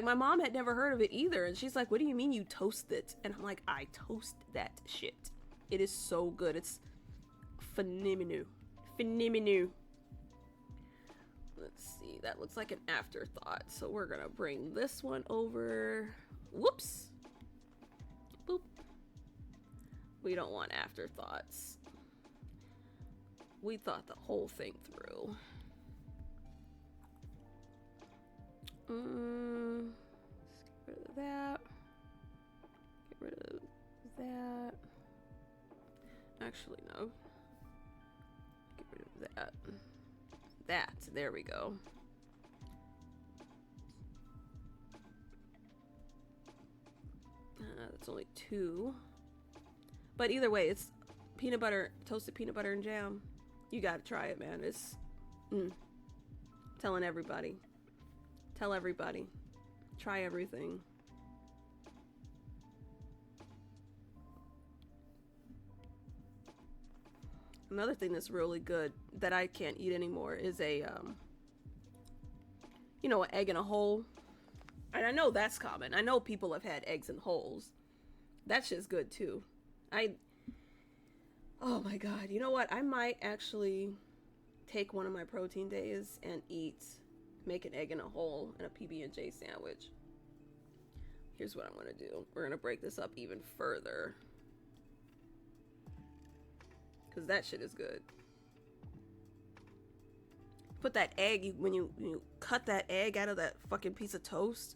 my mom had never heard of it either, and she's like, what do you mean you toast it? And I'm like, I toast that shit. It is so good. It's phenomenal. Phenomenal. Let's see, that looks like an afterthought, so we're gonna bring this one over. Whoops. Boop. We don't want afterthoughts. We thought the whole thing through. Let's get rid of that. Get rid of that. Actually, no. Get rid of that. That. There we go. That's only 2. But either way, it's peanut butter, toasted peanut butter and jam. You gotta try it, man. It's telling everybody. Tell everybody. Try everything. Another thing that's really good that I can't eat anymore is a, you know, an egg in a hole. And I know that's common. I know people have had eggs in holes. That shit's good too. Oh my god. You know what? I might actually take one of my protein days and make an egg in a hole and a PB&J sandwich. Here's what I'm gonna do. We're gonna break this up even further. Because that shit is good. Put that egg, when you cut that egg out of that fucking piece of toast,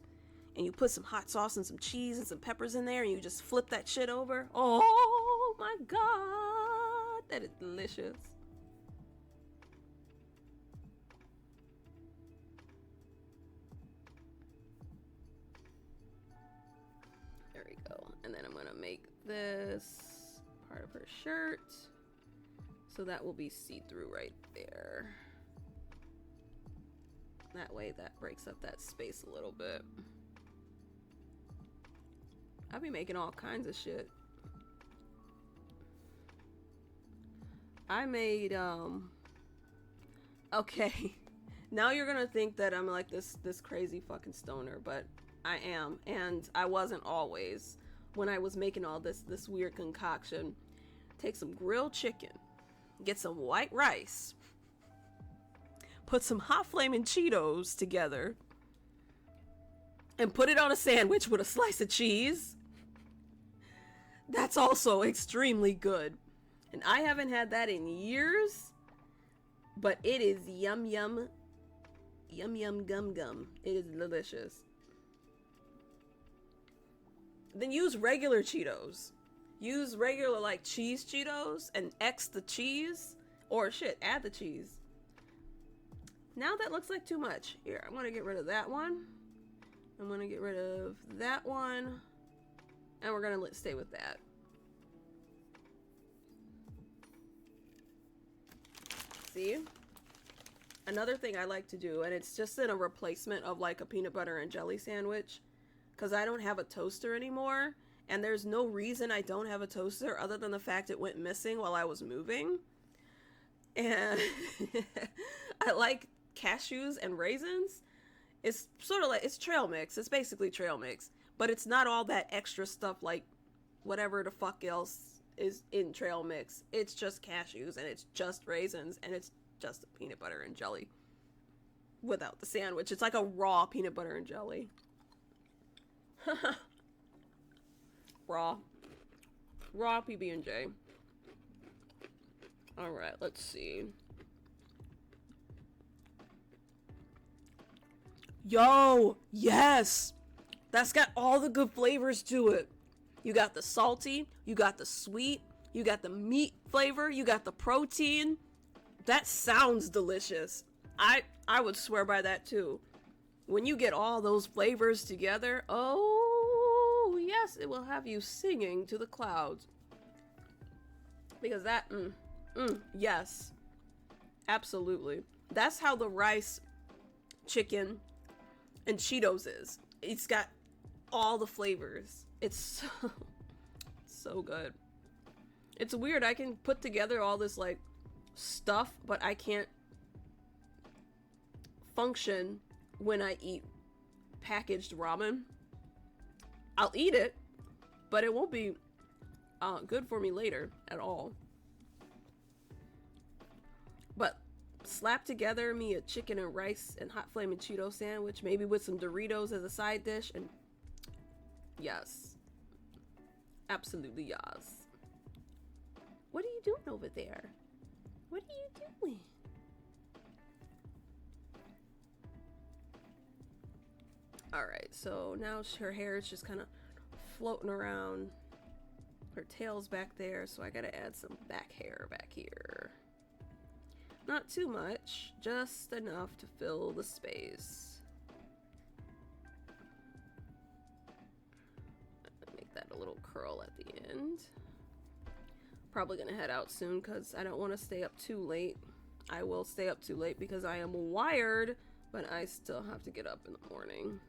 and you put some hot sauce and some cheese and some peppers in there, and you just flip that shit over. Oh my god, that is delicious. There we go. And then I'm gonna make this part of her shirt, so that will be see-through right there. That way that breaks up that space a little bit. I'll be making all kinds of shit. I made okay. Now you're gonna think that I'm like this crazy fucking stoner, but I am, and I wasn't always. When I was making all this weird concoction, take some grilled chicken, get some white rice, put some hot flaming Cheetos together, and put it on a sandwich with a slice of cheese. That's also extremely good. And I haven't had that in years, but it is yum yum, yum yum gum gum. It is delicious. Then use regular Cheetos. Use regular like cheese Cheetos and X the cheese, or shit, add the cheese. Now that looks like too much. Here, I'm gonna get rid of that one. I'm gonna get rid of that one. And we're gonna stay with that. See? Another thing I like to do, and it's just in a replacement of like a peanut butter and jelly sandwich, because I don't have a toaster anymore, and there's no reason I don't have a toaster other than the fact it went missing while I was moving. And I like cashews and raisins. It's sort of like, it's trail mix. It's basically trail mix, but it's not all that extra stuff like whatever the fuck else is in trail mix. It's just cashews and it's just raisins and it's just peanut butter and jelly without the sandwich. It's like a raw peanut butter and jelly. Raw PB&J. All right, let's see. Yo, yes, that's got all the good flavors to it. You got the salty, you got the sweet, you got the meat flavor, you got the protein. That sounds delicious. I would swear by that too. When you get all those flavors together, oh yes, it will have you singing to the clouds. Because that, yes, absolutely. That's how the rice, chicken, and Cheetos is. It's got all the flavors. It's so good. It's weird. I can put together all this like stuff, but I can't function when I eat packaged ramen. I'll eat it, but it won't be good for me later at all. But slap together me a chicken and rice and hot flaming Cheeto sandwich, maybe with some Doritos as a side dish, and yes, absolutely yes. What are you doing over there? What are you doing? Alright, so now her hair is just kind of floating around. Her tail's back there, so I gotta add some back hair back here. Not too much, just enough to fill the space. Make that a little curl at the end. Probably gonna head out soon because I don't want to stay up too late. I will stay up too late because I am wired, but I still have to get up in the morning.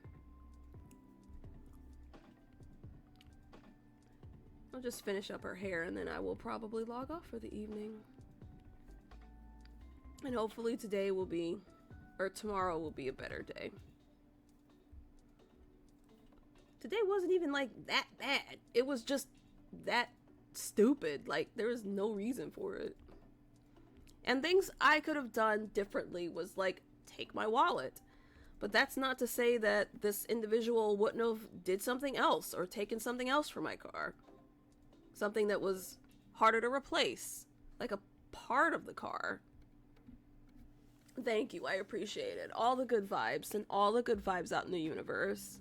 I'll just finish up her hair and then I will probably log off for the evening. And hopefully today will be, or tomorrow will be a better day. Today wasn't even like that bad. It was just that stupid. Like there was no reason for it. And things I could have done differently was like take my wallet. But that's not to say that this individual wouldn't have did something else or taken something else from my car. Something that was harder to replace, like a part of the car. Thank you, I appreciate it. All the good vibes and all the good vibes out in the universe.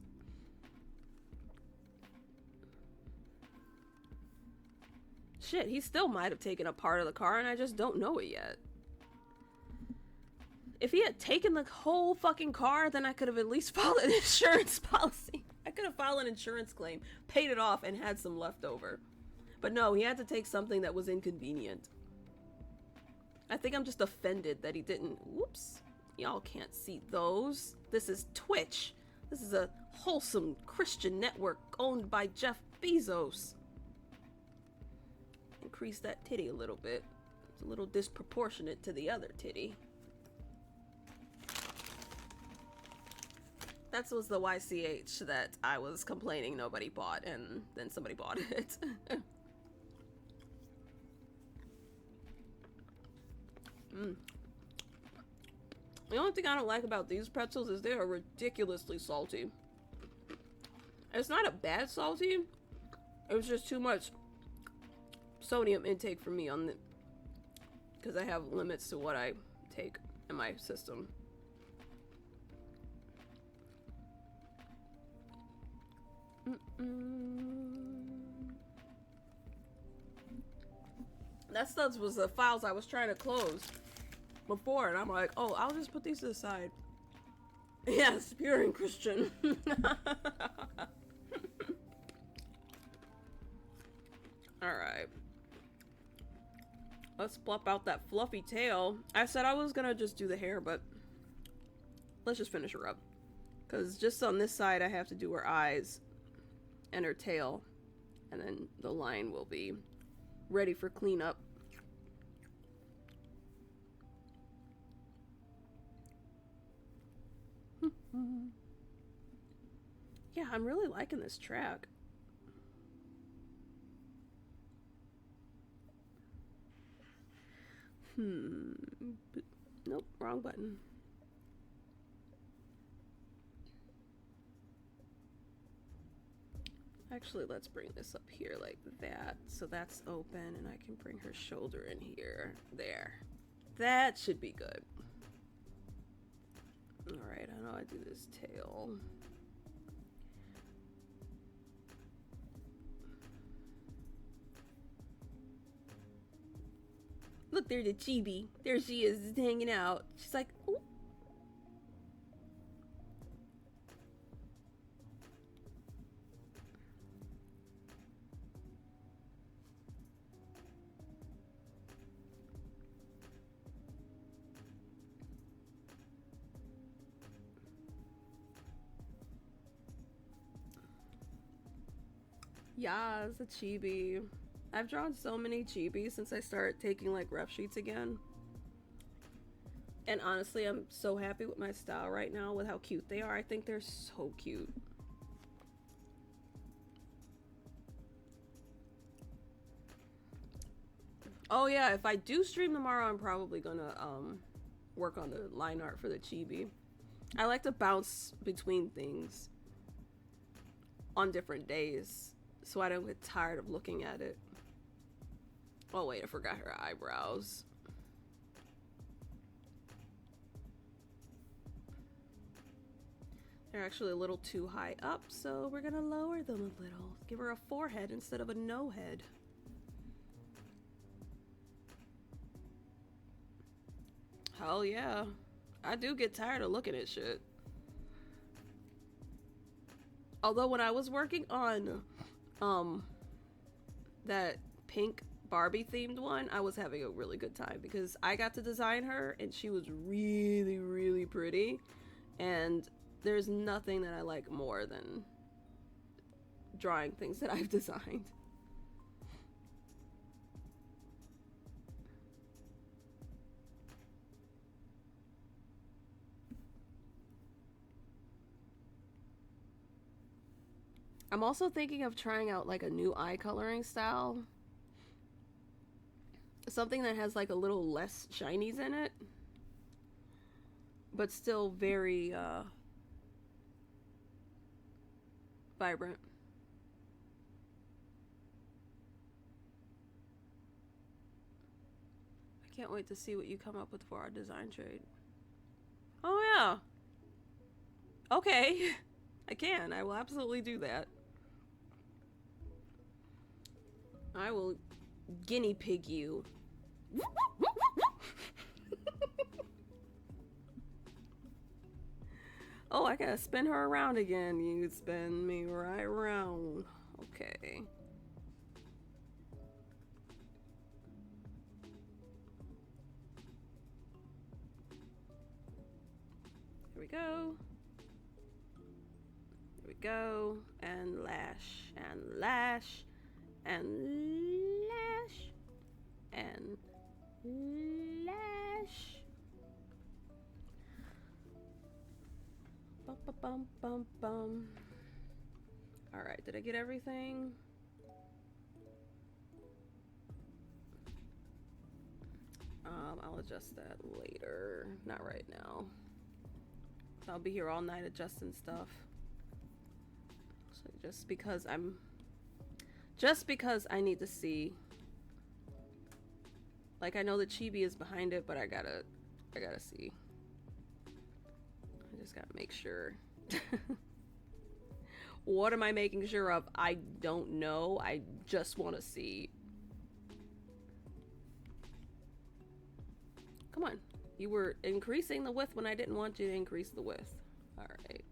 Shit, he still might have taken a part of the car and I just don't know it yet. If he had taken the whole fucking car, then I could have at least filed an insurance policy. I could have filed an insurance claim, paid it off, and had some left over. But no, he had to take something that was inconvenient. I think I'm just offended that he didn't. Whoops. Y'all can't see those. This is Twitch. This is a wholesome Christian network owned by Jeff Bezos. Increase that titty a little bit. It's a little disproportionate to the other titty. That was the YCH that I was complaining nobody bought, and then somebody bought it. The only thing I don't like about these pretzels is they are ridiculously salty. It's not a bad salty. It was just too much sodium intake for me on the, because I have limits to what I take in my system. That stuff was the files I was trying to close before, and I'm like, oh, I'll just put these to the side. Yes, pure and Christian. Alright. Let's plop out that fluffy tail. I said I was gonna just do the hair, but let's just finish her up. Because just on this side, I have to do her eyes and her tail, and then the line will be ready for cleanup. Yeah, I'm really liking this track. Nope, wrong button. Actually, let's bring this up here like that, so that's open, and I can bring her shoulder in here. There. That should be good. Alright, how do I do this tail? Look, there's the chibi. There she is, hanging out. She's like, ooh. Yeah, it's a chibi. I've drawn so many chibis since I started taking like ref sheets again. And honestly, I'm so happy with my style right now with how cute they are. I think they're so cute. Oh yeah, if I do stream tomorrow, I'm probably gonna work on the line art for the chibi. I like to bounce between things on different days, so I don't get tired of looking at it. Oh wait, I forgot her eyebrows. They're actually a little too high up, so we're gonna lower them a little. Give her a forehead instead of a no head. Hell yeah. I do get tired of looking at shit. Although when I was working on that pink Barbie themed one, I was having a really good time because I got to design her and she was really, really pretty. And there's nothing that I like more than drawing things that I've designed. I'm also thinking of trying out like a new eye coloring style. Something that has like a little less shinies in it, but still very vibrant. I can't wait to see what you come up with for our design trade. Yeah. Okay. I can. I will absolutely do that. I will guinea pig you. Oh, I gotta spin her around again. You spin me right around. Okay. Here we go. Here we go. And lash. And lash. And lash. And lash. Bum, bum, bum, bum, bum. Alright, did I get everything? I'll adjust that later. Not right now. I'll be here all night adjusting stuff. So just because I need to see. Like, I know the chibi is behind it, but I gotta see. I just gotta make sure. What am I making sure of? I don't know. I just want to see. Come on. You were increasing the width when I didn't want you to increase the width. Alright.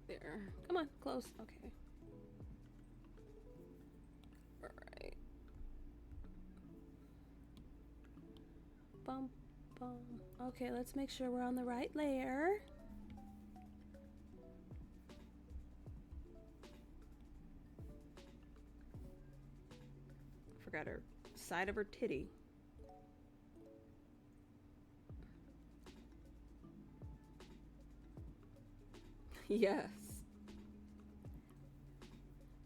There. Come on, close. Okay. Alright. Bum, bum. Okay, let's make sure we're on the right layer. Forgot her side of her titty. Yes.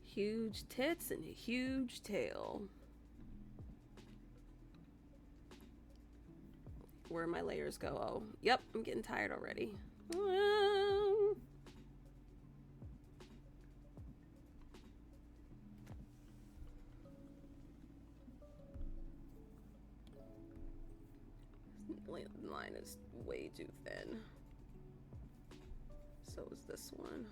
Huge tits and a huge tail. Where my layers go? Oh, yep, I'm getting tired already. Line is way too thin. So is this one.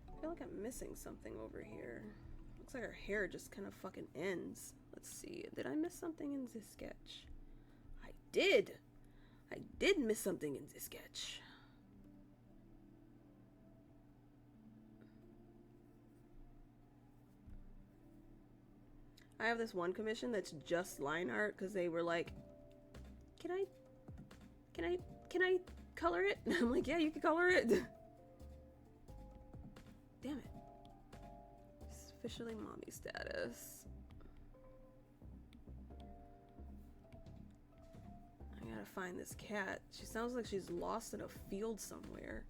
I feel like I'm missing something over here. Looks like her hair just kind of fucking ends. Let's see. Did I miss something in this sketch? I did. I did miss something in this sketch. I have this one commission that's just line art because they were like, can I color it? And I'm like, yeah, you can color it. Damn it. It's officially mommy status. I gotta find this cat. She sounds like she's lost in a field somewhere.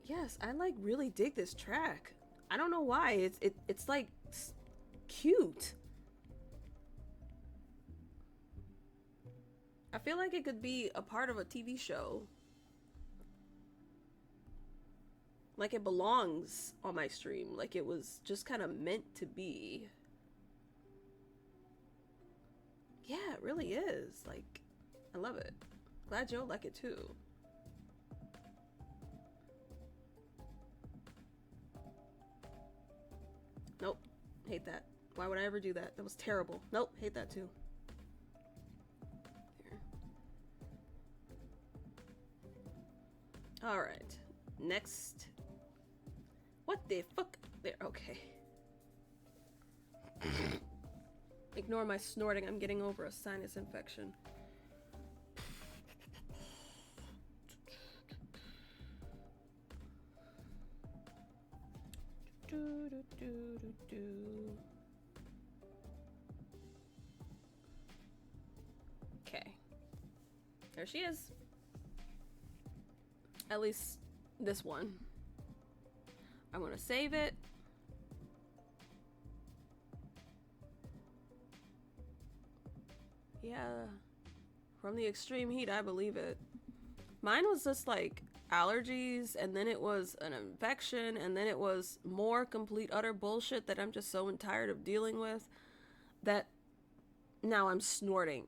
Yes, I like really dig this track. I don't know why. It's like cute. I feel like it could be a part of a TV show. Like it belongs on my stream. Like it was just kind of meant to be. Yeah, it really is. Like, I love it. Glad Joe like it too. Nope. Hate that. Why would I ever do that? That was terrible. Nope. Hate that too. Here. Alright. Next. What the fuck? There. Okay. Ignore my snorting, I'm getting over a sinus infection. Okay. There she is. At least this one. I'm gonna save it. Yeah. From the extreme heat, I believe it. Mine was just like allergies, and then it was an infection, and then it was more complete utter bullshit that I'm just so tired of dealing with that now I'm snorting.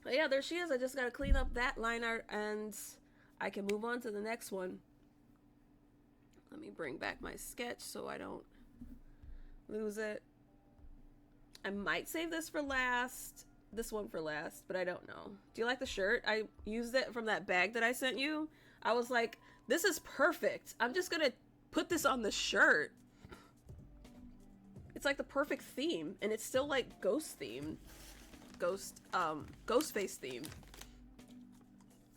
But yeah, there she is. I just gotta clean up that line art and I can move on to the next one. Let me bring back my sketch so I don't lose it. I might save this for last. This one for last, but I don't know. Do you like the shirt? I used it from that bag that I sent you. I was like, this is perfect. I'm just gonna put this on the shirt. It's like the perfect theme, and it's still like ghost themed. Ghostface themed.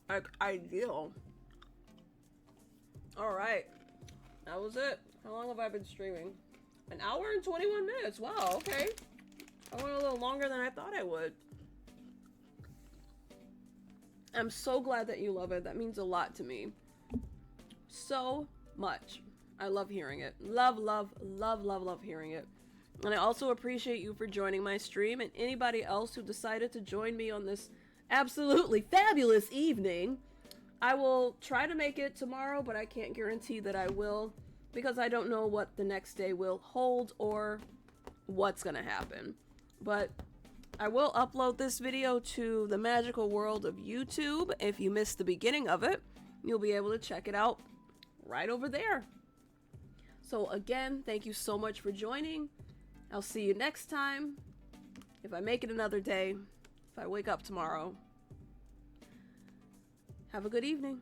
Like, ideal. Alright. That was it. How long have I been streaming? An hour and 21 minutes. Wow, okay. I went a little longer than I thought I would. I'm so glad that you love it. That means a lot to me. So much. I love hearing it. Love, love, love, love, love hearing it. And I also appreciate you for joining my stream, and anybody else who decided to join me on this absolutely fabulous evening. I will try to make it tomorrow, but I can't guarantee that I will, because I don't know what the next day will hold or what's gonna happen. But I will upload this video to the magical world of YouTube. If you missed the beginning of it, you'll be able to check it out right over there. So again, thank you so much for joining. I'll see you next time. If I make it another day, if I wake up tomorrow. Have a good evening.